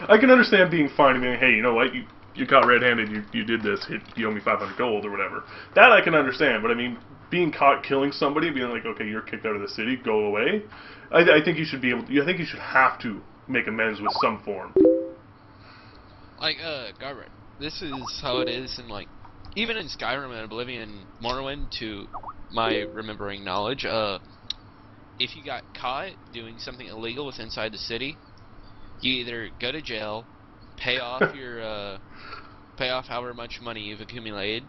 I can understand being fined and being, hey, you know what, you caught red-handed, you did this, you owe me 500 gold or whatever. That I can understand, but I mean, being caught killing somebody, being like, okay, you're kicked out of the city, go away. I think you should be able to, I think you should have to make amends with some form. Like, Garbrac, this is how it is in, like, even in Skyrim and Oblivion, Morrowind, to my remembering knowledge, if you got caught doing something illegal with inside the city, you either go to jail, pay off your, pay off however much money you've accumulated,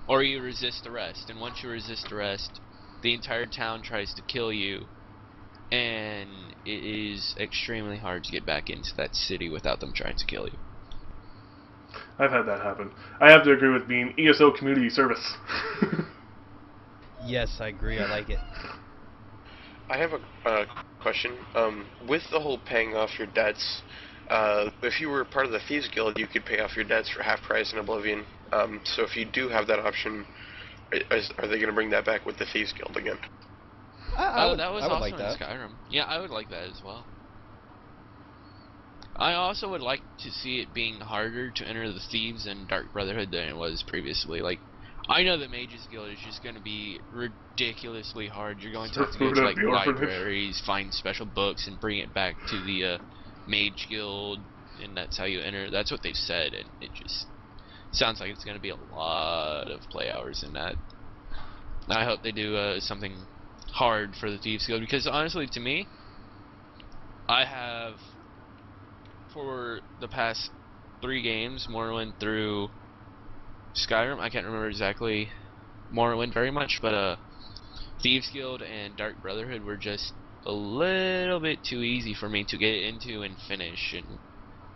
or you resist arrest. And once you resist arrest, the entire town tries to kill you, and it is extremely hard to get back into that city without them trying to kill you. I've had that happen. I have to agree with being ESO community service. Yes, I agree. I like it. I have a question. With the whole paying off your debts, if you were part of the Thieves Guild, you could pay off your debts for half price in Oblivion. So if you do have that option, are they going to bring that back with the Thieves Guild again? That was I would also like in that. Skyrim. Yeah, I would like that as well. I also would like to see it being harder to enter the Thieves and Dark Brotherhood than it was previously. Like, I know that Mages Guild is just going to be ridiculously hard. You're going to have to go to, like, libraries, find special books, and bring it back to the Mage Guild, and that's how you enter. That's what they've said, and it just sounds like it's going to be a lot of play hours in that. I hope they do something hard for the Thieves Guild, because honestly, to me, I have, for the past 3 games, Morrowind through Skyrim, I can't remember exactly Morrowind very much, but Thieves Guild and Dark Brotherhood were just a little bit too easy for me to get into and finish. And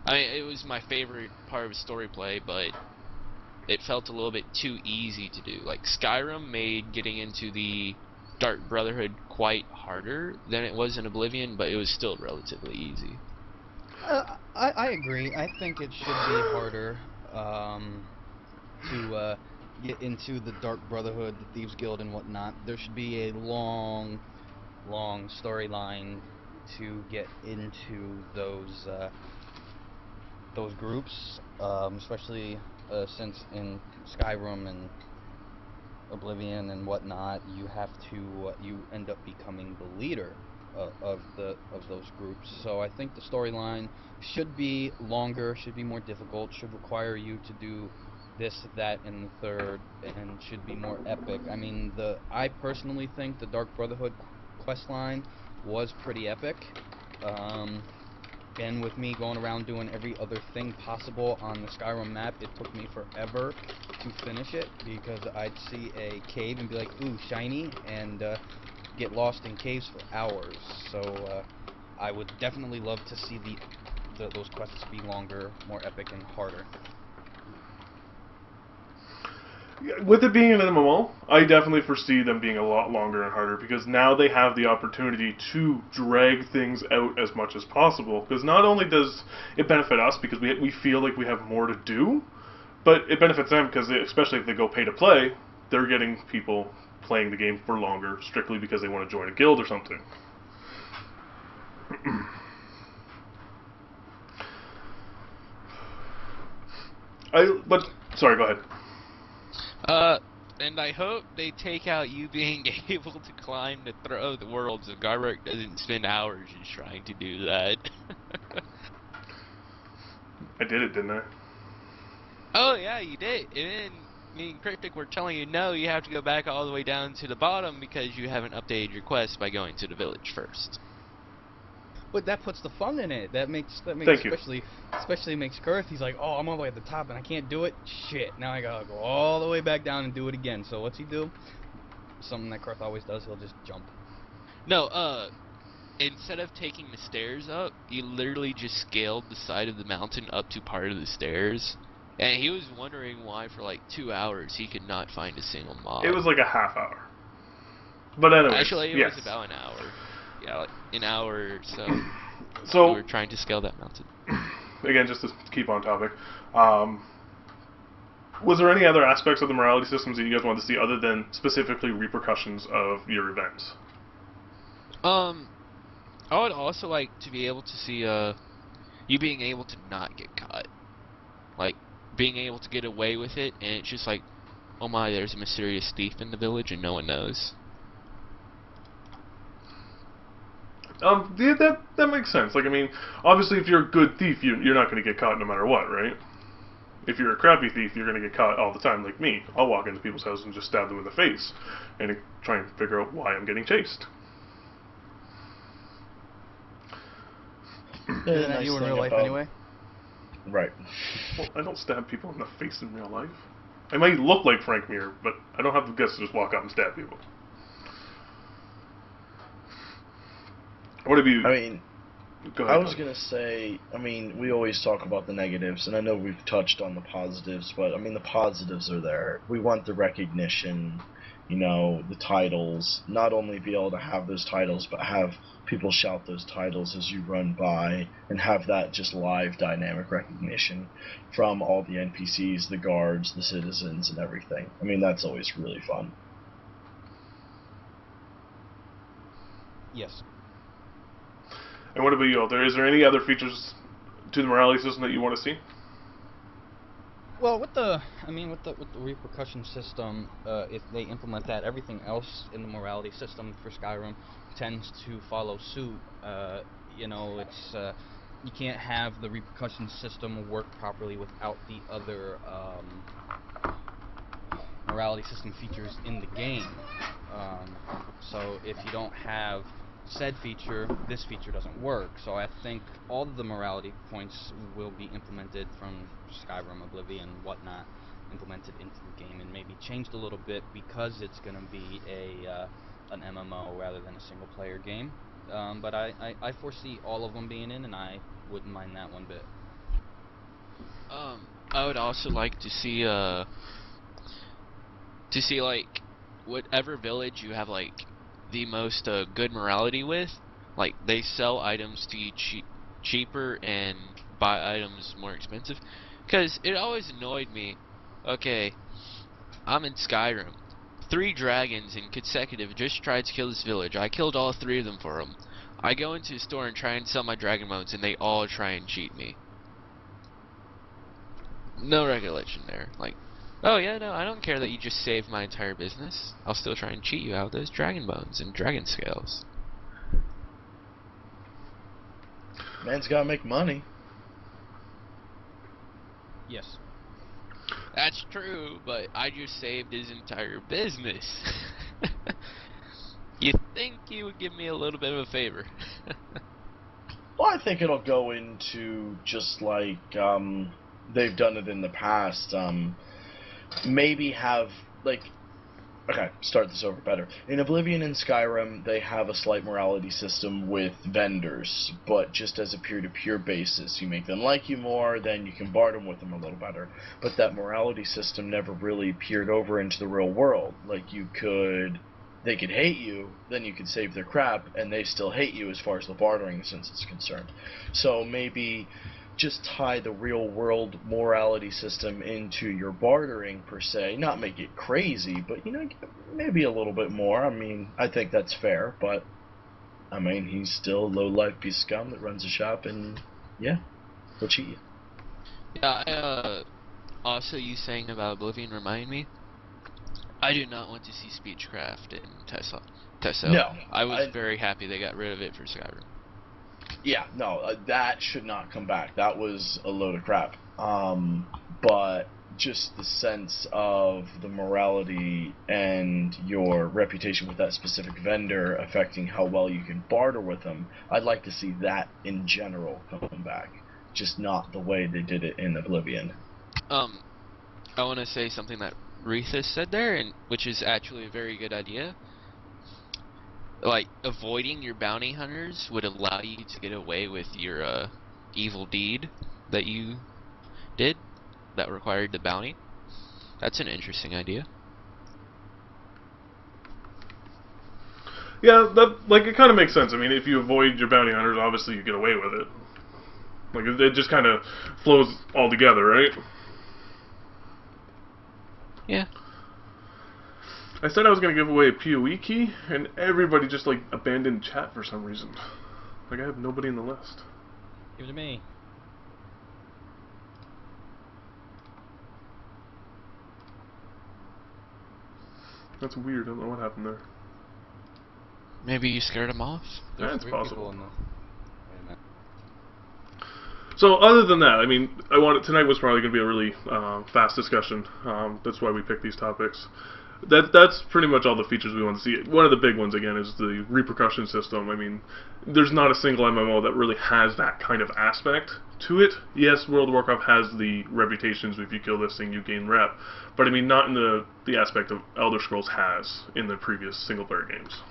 I mean, it was my favorite part of story play, but it felt a little bit too easy to do. Like, Skyrim made getting into the Dark Brotherhood quite harder than it was in Oblivion, but it was still relatively easy. I agree. I think it should be harder to get into the Dark Brotherhood, the Thieves Guild, and whatnot. There should be a long storyline to get into those groups, especially since in Skyrim and Oblivion and whatnot, you have to you end up becoming the leader of those groups. So I think the storyline should be longer, should be more difficult, should require you to do this, that, and the third, and should be more epic. I mean, I personally think the Dark Brotherhood quest line was pretty epic. And with me going around doing every other thing possible on the Skyrim map, it took me forever to finish it, because I'd see a cave and be like, ooh, shiny, and get lost in caves for hours. So I would definitely love to see those quests be longer, more epic, and harder. With it being an MMO, I definitely foresee them being a lot longer and harder because now they have the opportunity to drag things out as much as possible. Because not only does it benefit us because we feel like we have more to do, but it benefits them because especially if they go pay to play, they're getting people playing the game for longer strictly because they want to join a guild or something. But sorry, go ahead. And I hope they take out you being able to climb the throw of the world so Garbrac doesn't spend hours just trying to do that. I did it, didn't I? Oh yeah, you did. And me and Cryptic were telling you no, you have to go back all the way down to the bottom because you haven't updated your quest by going to the village first. But that puts the fun in it. That makes Thank you. especially makes Kurth. He's like, oh, I'm all the way at the top and I can't do it. Shit, now I gotta go all the way back down and do it again. So what's he do? Something that Kurth always does. He'll just jump. No, instead of taking the stairs up, you literally just scaled the side of the mountain up to part of the stairs. And he was wondering why for like 2 hours he could not find a single mob. It was like a half hour. But anyways, actually, it yes. was about an hour. Yeah, like an hour or so. So we were trying to scale that mountain. Again, just to keep on topic, was there any other aspects of the morality systems that you guys wanted to see other than specifically repercussions of your events? I would also like to be able to see you being able to not get caught, like being able to get away with it, and it's just like, oh my, there's a mysterious thief in the village and no one knows. Yeah, that makes sense. Like, I mean, obviously, if you're a good thief, you're not going to get caught no matter what, right? If you're a crappy thief, you're going to get caught all the time, like me. I'll walk into people's houses and just stab them in the face, and try and figure out why I'm getting chased. Isn't that you in real life anyway? Right. Well, I don't stab people in the face in real life. I might look like Frank Mir, but I don't have the guts to just walk out and stab people. What have you... I mean, go ahead, I was going to say, I mean, we always talk about the negatives, and I know we've touched on the positives, but, I mean, the positives are there. We want the recognition, you know, the titles, not only be able to have those titles, but have people shout those titles as you run by, and have that just live dynamic recognition from all the NPCs, the guards, the citizens, and everything. I mean, that's always really fun. Yes. And what about you, Altair? Is there any other features to the morality system that you want to see? Well, with the repercussion system, if they implement that, everything else in the morality system for Skyrim tends to follow suit. You know, it's you can't have the repercussion system work properly without the other morality system features in the game. So if you don't have said feature, this feature doesn't work. So I think all of the morality points will be implemented from Skyrim, Oblivion, whatnot, implemented into the game and maybe changed a little bit because it's going to be an MMO rather than a single player game. But I foresee all of them being in, and I wouldn't mind that one bit. I would also like to see like whatever village you have like the most good morality with, like they sell items to you cheaper and buy items more expensive, because it always annoyed me. Okay, I'm in Skyrim, 3 dragons in consecutive just tried to kill this village. I killed all 3 of them for them. I go into a store and try and sell my dragon bones and they all try and cheat me. No regulation there. Like, oh yeah, no, I don't care that you just saved my entire business. I'll still try and cheat you out of those dragon bones and dragon scales. Man's gotta make money. Yes. That's true, but I just saved his entire business. You think he would give me a little bit of a favor? Well, I think it'll go into just like they've done it in the past. Maybe have like Okay, start this over better. In Oblivion and Skyrim, they have a slight morality system with vendors, but just as a peer-to-peer basis. You make them like you more, then you can barter with them a little better. But that morality system never really peered over into the real world. Like, they could hate you, then you could save their crap, and they still hate you as far as the bartering sense is concerned. So maybe just tie the real world morality system into your bartering per se, not make it crazy, but maybe a little bit more. I mean, I think that's fair, but I mean, he's still a low-life piece of scum that runs a shop, and yeah, he'll cheat you. Yeah, also you saying about Oblivion remind me, I do not want to see Speechcraft in Tesla. No, I was very happy they got rid of it for Skyrim. Yeah, no, that should not come back. That was a load of crap. But just the sense of the morality and your reputation with that specific vendor affecting how well you can barter with them, I'd like to see that in general come back. Just not the way they did it in Oblivion. I want to say something that Rethus said there, and which is actually a very good idea. Like, avoiding your bounty hunters would allow you to get away with your evil deed that you did that required the bounty. That's an interesting idea. Yeah, it kind of makes sense. I mean, if you avoid your bounty hunters, obviously you get away with it. Like, it just kind of flows all together, right? Yeah. I said I was going to give away a PoE key, and everybody just, like, abandoned chat for some reason. Like, I have nobody in the list. Give it to me. That's weird. I don't know what happened there. Maybe you scared them off? That's possible. Wait a minute. So, other than that, I mean, tonight was probably going to be a really fast discussion. That's why we picked these topics. That's pretty much all the features we want to see. One of the big ones, again, is the repercussion system. I mean, there's not a single MMO that really has that kind of aspect to it. Yes, World of Warcraft has the reputations, if you kill this thing, you gain rep. But, I mean, not in the aspect of Elder Scrolls has in the previous single-player games.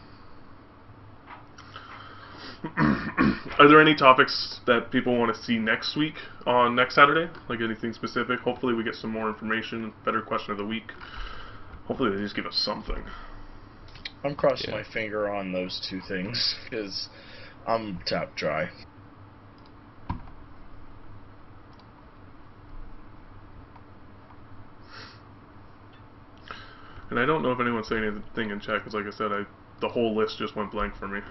Are there any topics that people want to see next week on next Saturday? Like anything specific? Hopefully we get some more information, better question of the week. Hopefully they just give us something. I'm crossing my finger on those two things, because I'm tapped dry. And I don't know if anyone's saying anything in chat, because like I said, the whole list just went blank for me.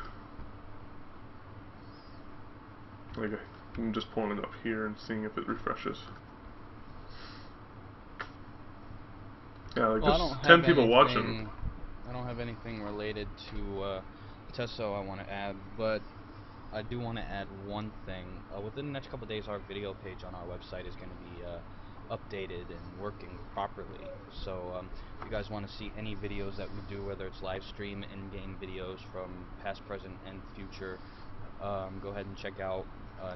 Like, I'm just pulling it up here and seeing if it refreshes. Yeah, like there's 10 people watching. I don't have anything related to Tesso I want to add, but I do want to add one thing. Within the next couple of days, our video page on our website is going to be updated and working properly. So if you guys want to see any videos that we do, whether it's live stream, in-game videos from past, present, and future, go ahead and check out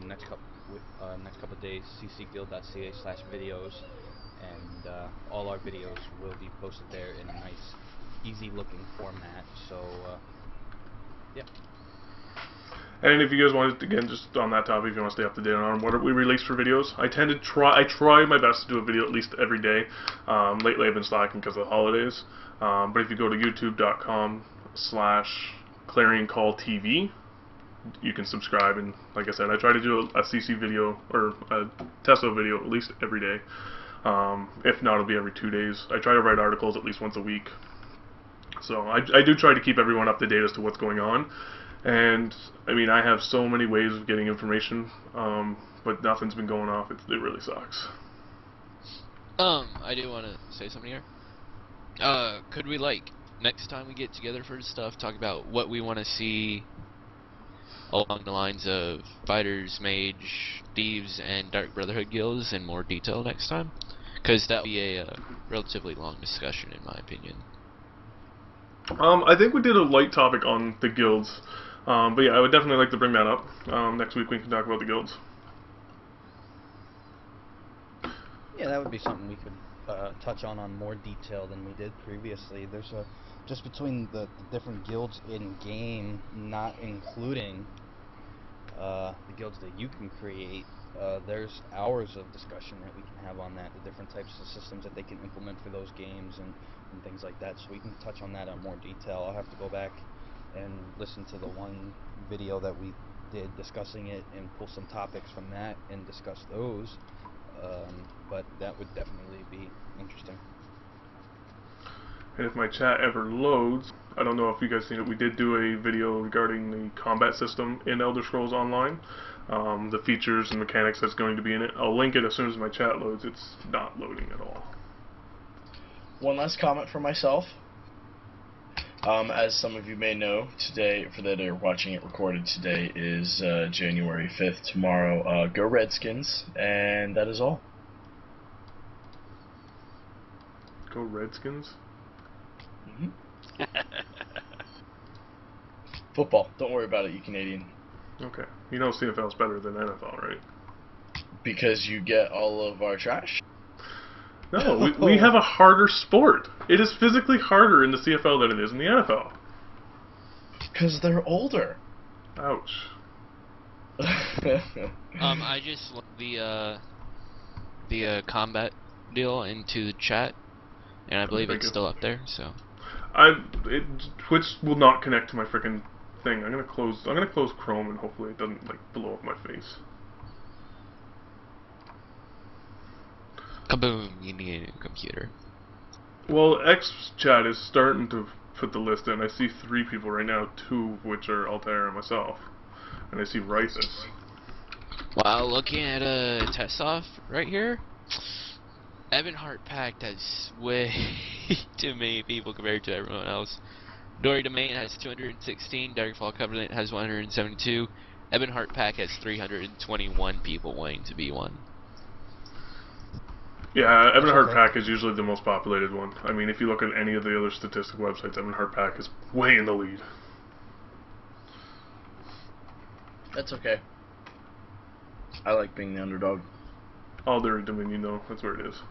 next couple of days ccguild.ca/videos, and all our videos will be posted there in a nice, easy-looking format. So yeah. And if you guys wanted, again, just on that topic, if you want to stay up to date on what we release for videos, I try my best to do a video at least every day. Lately I've been slacking because of the holidays. But if you go to youtube.com/ClarionCallTV, you can subscribe, and like I said, I try to do a CC video or a Tesso video at least every day. If not, it'll be every 2 days. I try to write articles at least once a week. So I do try to keep everyone up to date as to what's going on. And I mean, I have so many ways of getting information, but nothing's been going off. It really sucks. I do want to say something here. Could we, like, next time we get together for stuff, talk about what we want to see along the lines of fighters, mage, thieves, and Dark Brotherhood guilds in more detail next time? Because that would be a relatively long discussion, in my opinion. I think we did a light topic on the guilds, but yeah, I would definitely like to bring that up. Next week we can talk about the guilds. Yeah, that would be something we could touch on more detail than we did previously. There's a just between the different guilds in game, not including the guilds that you can create. There's hours of discussion that we can have on that, the different types of systems that they can implement for those games and things like that. So we can touch on that in more detail. I'll have to go back and listen to the one video that we did discussing it and pull some topics from that and discuss those. But that would definitely be interesting. And if my chat ever loads, I don't know if you guys seen it, we did do a video regarding the combat system in Elder Scrolls Online, the features and mechanics that's going to be in it. I'll link it as soon as my chat loads. It's not loading at all. One last comment from myself. As some of you may know, today, for that are watching it recorded, today is January 5th. Tomorrow, go Redskins, and that is all. Go Redskins? Mm-hmm. Football. Don't worry about it, you Canadian. Okay. You know CFL's better than NFL, right? Because you get all of our trash? No, we have a harder sport. It is physically harder in the CFL than it is in the NFL. Because they're older. Ouch. I just looked the combat deal into the chat, and I believe it's still up there. So Twitch will not connect to my freaking thing. I'm gonna close Chrome and hopefully it doesn't like blow up my face. Kaboom! You need a new computer. Well, X chat is starting to put the list in. I see 3 people right now, 2 of which are Altair and myself, and I see Rythus. Wow, looking at test off right here, Ebonheart Pact has way too many people compared to everyone else. Dory Domain has 216, Daggerfall Covenant has 172, Ebonheart Pact has 321 people wanting to be one. Yeah, Ebonheart Pack is usually the most populated one. I mean, if you look at any of the other statistic websites, Ebonheart Pack is way in the lead. That's okay. I like being the underdog. All Dory Dominion, though, that's where it is.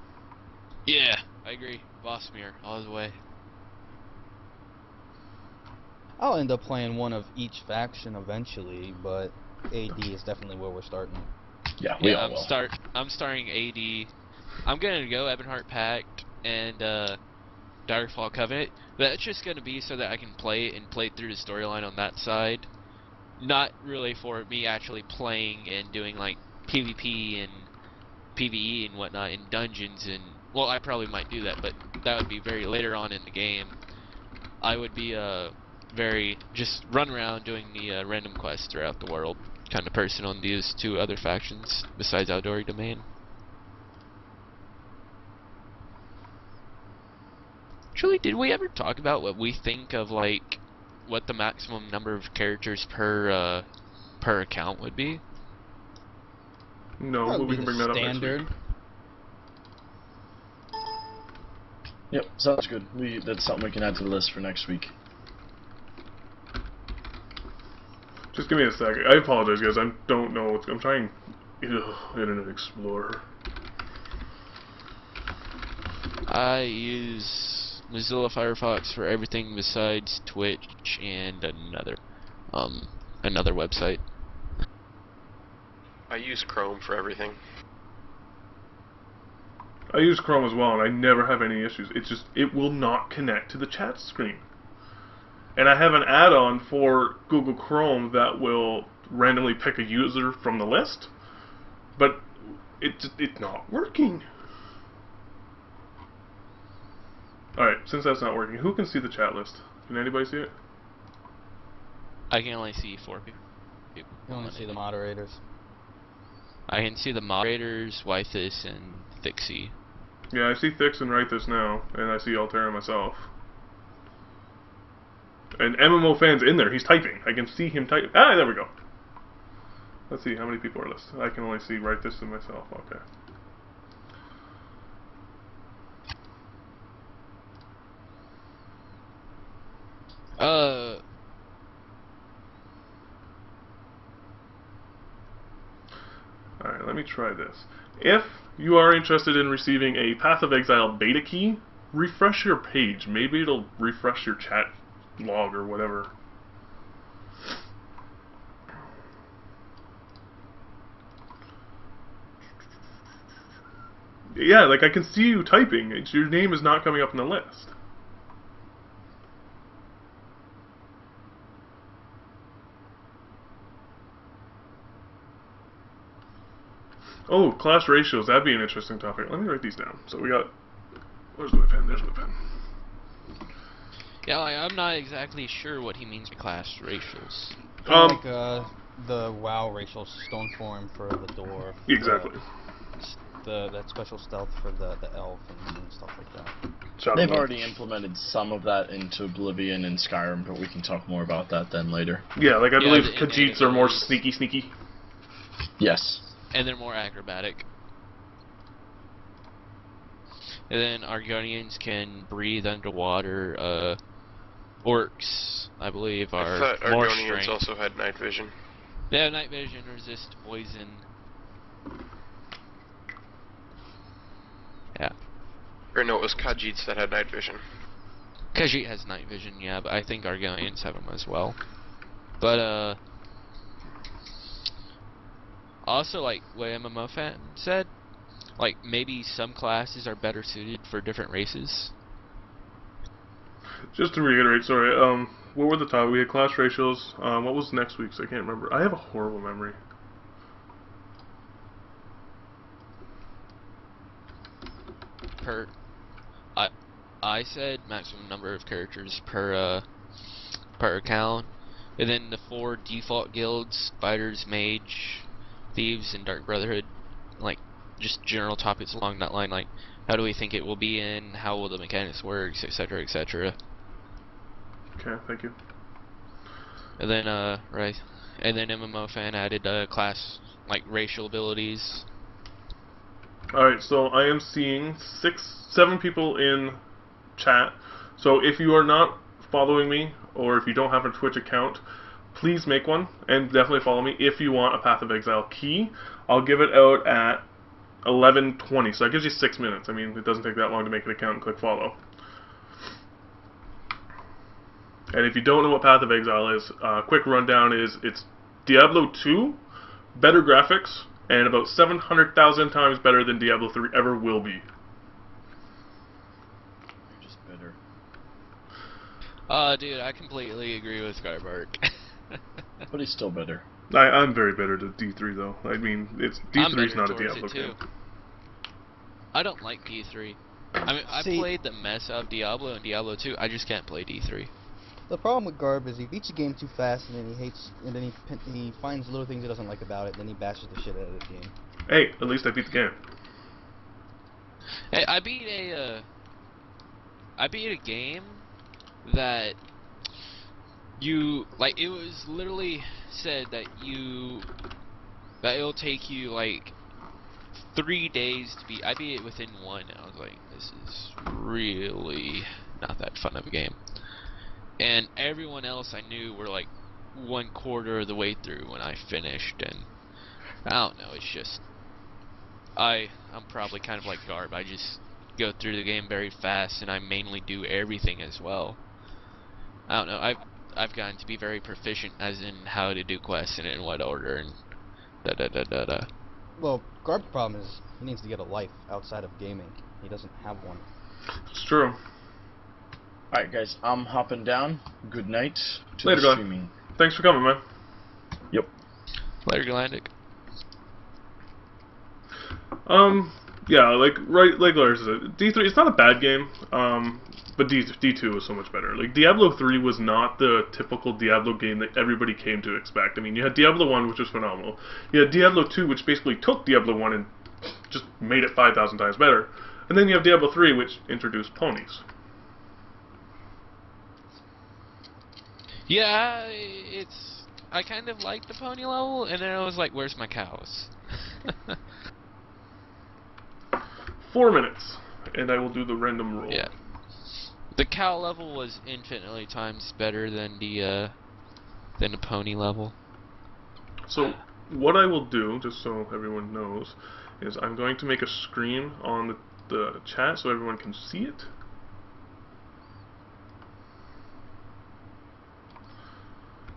Yeah, I agree. Bossmere, all the way. I'll end up playing one of each faction eventually, but AD is definitely where we're starting. Yeah, we all will. I'm starting AD. I'm gonna go Ebonheart Pact and Daggerfall Covenant. That's just gonna be so that I can play it and play through the storyline on that side. Not really for me actually playing and doing like PvP and PvE and whatnot in dungeons and well, I probably might do that, but that would be very later on in the game. I would be very just run around doing the random quests throughout the world kind of person on these 2 other factions besides Outdoor Domain. Actually, did we ever talk about what we think of, like, what the maximum number of characters per account would be? No, but we can bring that up next week. Yep, sounds good. That's something we can add to the list for next week. Just give me a second. I apologize, guys. I don't know what's... I'm trying... Internet Explorer. I use Mozilla Firefox for everything besides Twitch and another website. I use Chrome for everything. I use Chrome as well, and I never have any issues. It's just, it will not connect to the chat screen. And I have an add-on for Google Chrome that will randomly pick a user from the list, but it's not working. Alright, since that's not working, who can see the chat list? Can anybody see it? I can only see 4 people. You only see the moderators. I can see the moderators, Wythus, and Thixie. Yeah, I see Thix and Rythus now, and I see Altair and myself. And MMO Fan's in there, he's typing. I can see him type. Ah, there we go. Let's see, how many people are listed? I can only see Rythus and myself, okay. Alright, let me try this. If you are interested in receiving a Path of Exile beta key, refresh your page. Maybe it'll refresh your chat log or whatever. Yeah, like I can see you typing. Your name is not coming up in the list. Oh, class ratios. That'd be an interesting topic. Let me write these down. So we got... Where's my pen? There's my pen. Yeah, like, I'm not exactly sure what he means by class ratios. Like the WoW racial stone form for the dwarf. Exactly. That special stealth for the elf and stuff like that. They've already implemented some of that into Oblivion and Skyrim, but we can talk more about that then later. Yeah, like I believe the Khajiits are more sneaky. Yes. And they're more acrobatic. And then Argonians can breathe underwater. Orcs, I believe, are I thought more Argonians strength. also had night vision. They have night vision, resist poison. Yeah. Or no, it was Khajiits that had night vision. Khajiit has night vision, yeah, but I think Argonians have them as well. But, also, like what MMO fan said, like, maybe some classes are better suited for different races. Just to reiterate, sorry, what were the top? We had class ratios. What was next week's? I can't remember. I have a horrible memory. I said maximum number of characters per account, and then the 4 default guilds: fighters, mage, thieves, and dark brotherhood. Like, just general topics along that line, like how do we think it will be in, how will the mechanics work, etc., etc. Okay, thank you. And then right, and then MMO fan added class, like racial abilities. Alright, so I am seeing 7 people in chat. So if you are not following me, or if you don't have a Twitch account, please make one, and definitely follow me if you want a Path of Exile key. I'll give it out at 11:20, so that gives you 6 minutes. I mean, it doesn't take that long to make an account and click follow. And if you don't know what Path of Exile is, quick rundown is it's Diablo 2, better graphics, and about 700,000 times better than Diablo 3 ever will be. You're just bitter. Dude, I completely agree with Garbrac. But he's still bitter. I'm very bitter to D3 though. I mean, D3 is not a bitter Diablo towards it, game. too. I don't like D3. I mean, I played the mess of Diablo and Diablo 2. I just can't play D3. The problem with Garb is he beats the game too fast, and then he hates, and then he finds little things he doesn't like about it, and then he bashes the shit out of the game. Hey, at least I beat the game. Hey, I beat a game that it was literally said that it'll take you like 3 days to beat. I beat it within 1. I was like, this is really not that fun of a game. And everyone else I knew were like 1/4 of the way through when I finished, and I don't know, it's just I'm probably kind of like Garb. I just go through the game very fast, and I mainly do everything as well. I don't know, I've gotten to be very proficient as in how to do quests and in what order and da. Well, Garb's problem is he needs to get a life outside of gaming. He doesn't have one. It's true. Alright guys, I'm hopping down. Good night to Later, the Glenn. streaming. Thanks for coming, man. Yep. Later, Glandic. Yeah, like Larry said, D3, it's not a bad game, but D2 was so much better. Like, Diablo 3 was not the typical Diablo game that everybody came to expect. I mean, you had Diablo 1, which was phenomenal. You had Diablo 2, which basically took Diablo 1 and just made it 5,000 times better. And then you have Diablo 3, which introduced ponies. Yeah, I kind of liked the pony level, and then I was like, where's my cows? 4 minutes, and I will do the random roll. Yeah. The cow level was infinitely times better than the pony level. So, what I will do, just so everyone knows, is I'm going to make a screen on the chat so everyone can see it.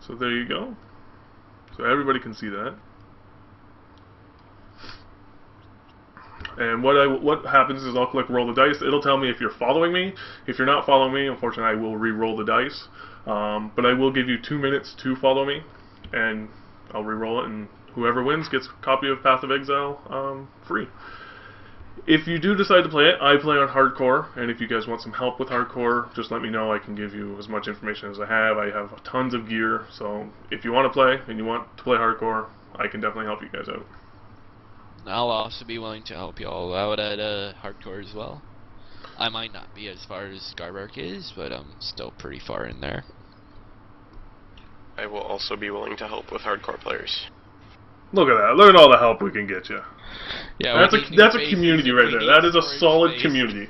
So there you go. So everybody can see that. And what happens is I'll click roll the dice. It'll tell me if you're following me. If you're not following me, unfortunately, I will re-roll the dice. But I will give you 2 minutes to follow me, and I'll re-roll it, and whoever wins gets a copy of Path of Exile free. If you do decide to play it, I play on hardcore, and if you guys want some help with hardcore, just let me know. I can give you as much information as I have. I have tons of gear, so if you want to play and you want to play hardcore, I can definitely help you guys out. I'll also be willing to help you all out at hardcore as well. I might not be as far as Garbrac is, but I'm still pretty far in there. I will also be willing to help with hardcore players. Look at that. Look at all the help we can get you. Yeah, that's a community right there. That is a solid community.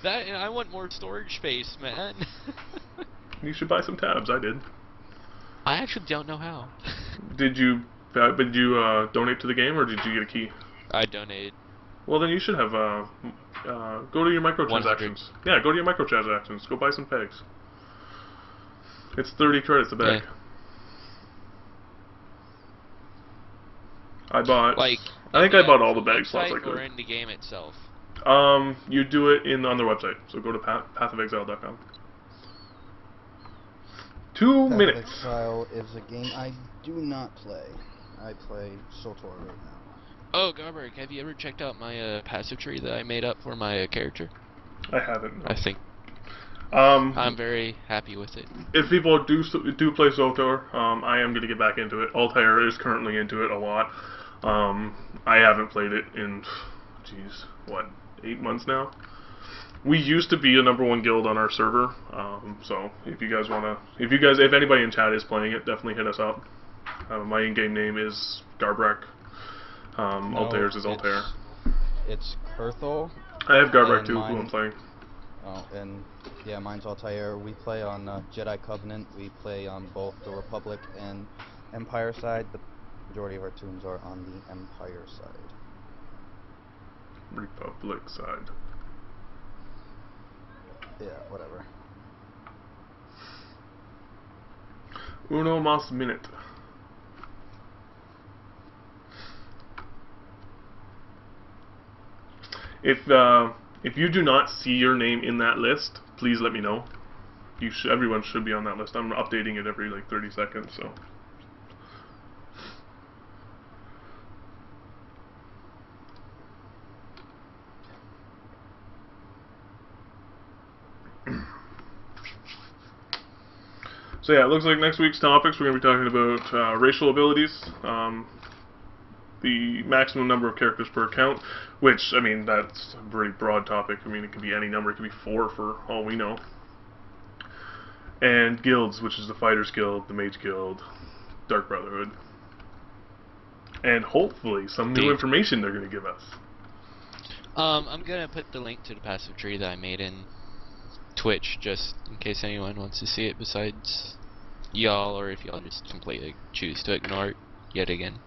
I want more storage space, man. You should buy some tabs. I did. I actually don't know how. Did you donate to the game, or did you get a key? I donated. Well, then you should have go to your microtransactions. Yeah, go to your microtransactions. Go buy some pegs. It's 30 credits a bag. Yeah. I bought. Like, I think I bought all the bag slots I or could. in the game itself. You do it on their website. So go to pathofexile.com. 2 minutes. Path of Exile is a game I do not play. I play SOTOR right now. Oh, Garbrac, have you ever checked out my passive tree that I made up for my character? I haven't. No. I think I'm very happy with it. If people do play SOTOR, I am going to get back into it. Altair is currently into it a lot. I haven't played it in, 8 months now. We used to be a #1 guild on our server, so if anybody in chat is playing it, definitely hit us up. My in-game name is Garbrac. Altair's is Altair. It's Kurthal. I have Garbrac too, who I'm playing. Oh, and yeah, mine's Altair. We play on Jedi Covenant. We play on both the Republic and Empire side. The majority of our toons are on the Empire side. Republic side. Yeah, whatever. Uno mas minute. If you do not see your name in that list, please let me know. Everyone should be on that list. I'm updating it every like 30 seconds, so. So yeah, it looks like next week's topics we're going to be talking about racial abilities, the maximum number of characters per account, which, I mean, that's a pretty broad topic. I mean, it could be any number. It could be 4 for all we know. And guilds, which is the Fighters Guild, the Mage Guild, Dark Brotherhood. And hopefully some new information they're going to give us. I'm going to put the link to the passive tree that I made in Twitch, just in case anyone wants to see it besides y'all, or if y'all just completely choose to ignore it yet again.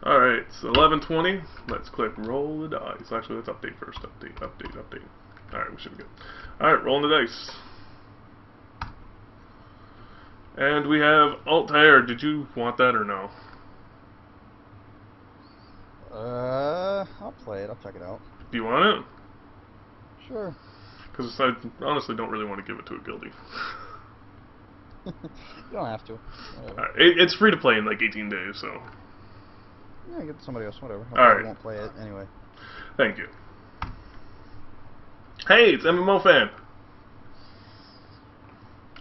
Alright, so 11:20. Let's click roll the dice. Actually, let's update first. Update. Alright, we should be good. Alright, rolling the dice. And we have Altair. Did you want that or no? I'll play it. I'll check it out. Do you want it? Sure. Because I honestly don't really want to give it to a guildie. You don't have to. It's free to play in like 18 days, so. Yeah, get somebody else, whatever. I Alright. won't play it anyway. Thank you. Hey, it's MMO Fan.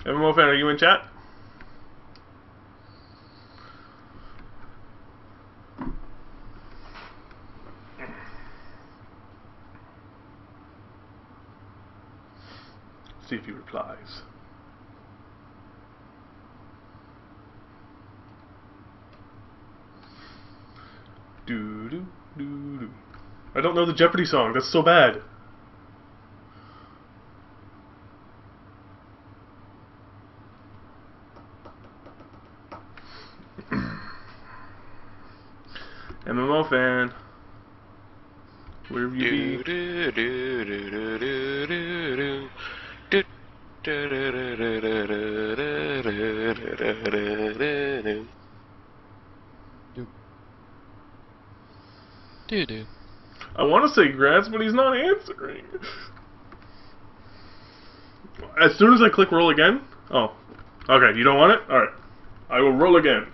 MMO Fan, are you in chat? See if he replies. Do do do do. I don't know the Jeopardy song. That's so bad. MMO fan. Where have you been? Do do do do do do do do do. Do. I want to say Grants, but he's not answering. As soon as I click roll again... Oh. Okay, you don't want it? Alright. I will roll again.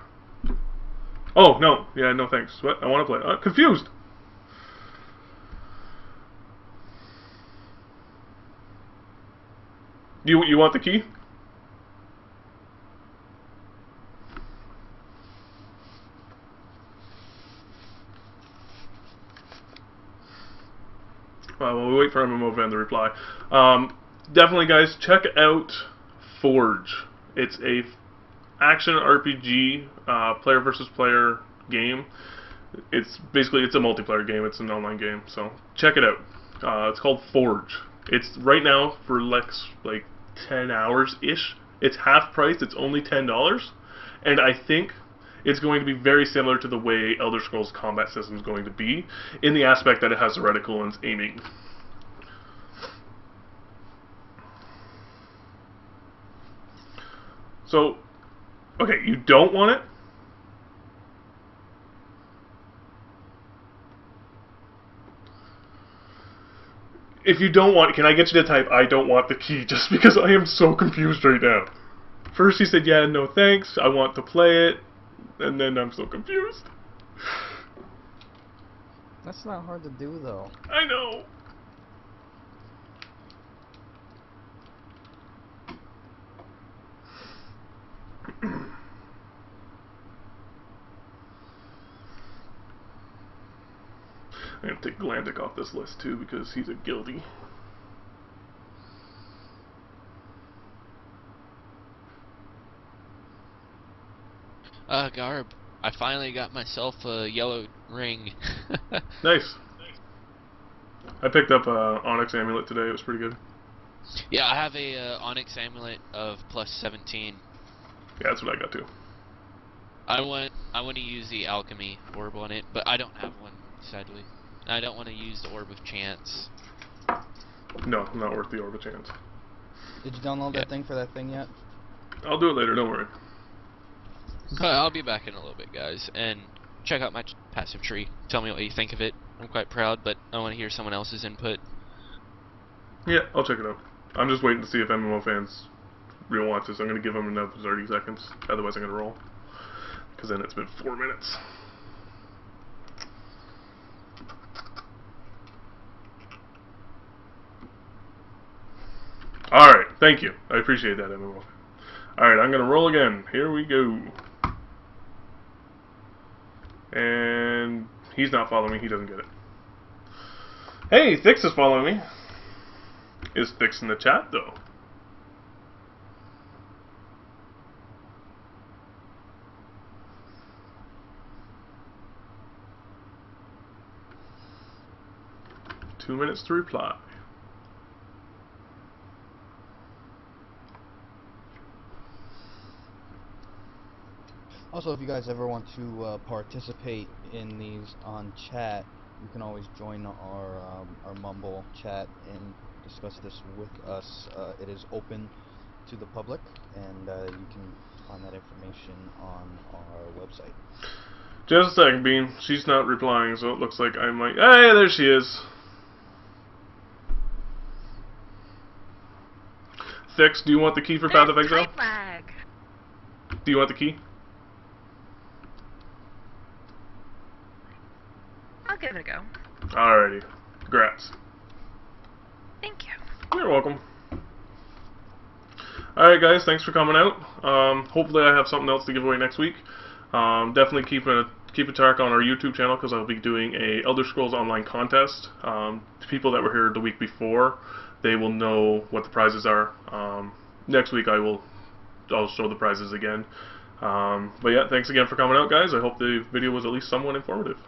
Oh, no. Yeah, no thanks. What? I want to play. Confused. You want the key? Well, we'll wait for MMO Fan to reply. Definitely, guys, check out Forge. It's a action RPG player versus player game. It's basically it's a multiplayer game. It's an online game, so check it out. It's called Forge. It's right now for like 10 hours ish. It's half price. It's only $10, and I think it's going to be very similar to the way Elder Scrolls combat system is going to be, in the aspect that it has a reticle and aiming. So, okay, you don't want it? If you don't want it, can I get you to type, I don't want the key, just because I am so confused right now. First he said, yeah, no thanks, I want to play it, and then I'm so confused. That's not hard to do, though. I know. I'm going to take Glandict off this list too because he's a guildie. Garb, I finally got myself a yellow ring. Nice. I picked up Onyx Amulet today. It was pretty good. Yeah, I have a Onyx Amulet of plus 17. Yeah, that's what I got too. I want to use the alchemy orb on it, but I don't have one, sadly. I don't want to use the orb of chance. No, not worth the orb of chance. Did you download that thing for that thing yet? I'll do it later, don't worry. I'll be back in a little bit, guys, and check out my passive tree. Tell me what you think of it. I'm quite proud, but I want to hear someone else's input. Yeah, I'll check it out. I'm just waiting to see if MMO fans real want this. I'm going to give them another 30 seconds. Otherwise I'm going to roll. Because then it's been 4 minutes. Alright, thank you. I appreciate that, MMO. Alright, I'm going to roll again. Here we go. And he's not following me. He doesn't get it. Hey, Thix is following me. Is Thix in the chat, though? Two minutes to reply. Also, if you guys ever want to participate in these on chat, you can always join our Mumble chat and discuss this with us. It is open to the public, and you can find that information on our website. Just a second, Bean. She's not replying, so it looks like I might... Hey, there she is. Thix, do you want the key for Path of Exile? Do you want the key? I'll give it a go. Alrighty. Congrats. Thank you. You're welcome. Alright guys, thanks for coming out. Hopefully I have something else to give away next week. Definitely keep a track on our YouTube channel because I'll be doing a Elder Scrolls Online contest. People that were here the week before, they will know what the prizes are. Next week I'll show the prizes again. But yeah, thanks again for coming out guys. I hope the video was at least somewhat informative.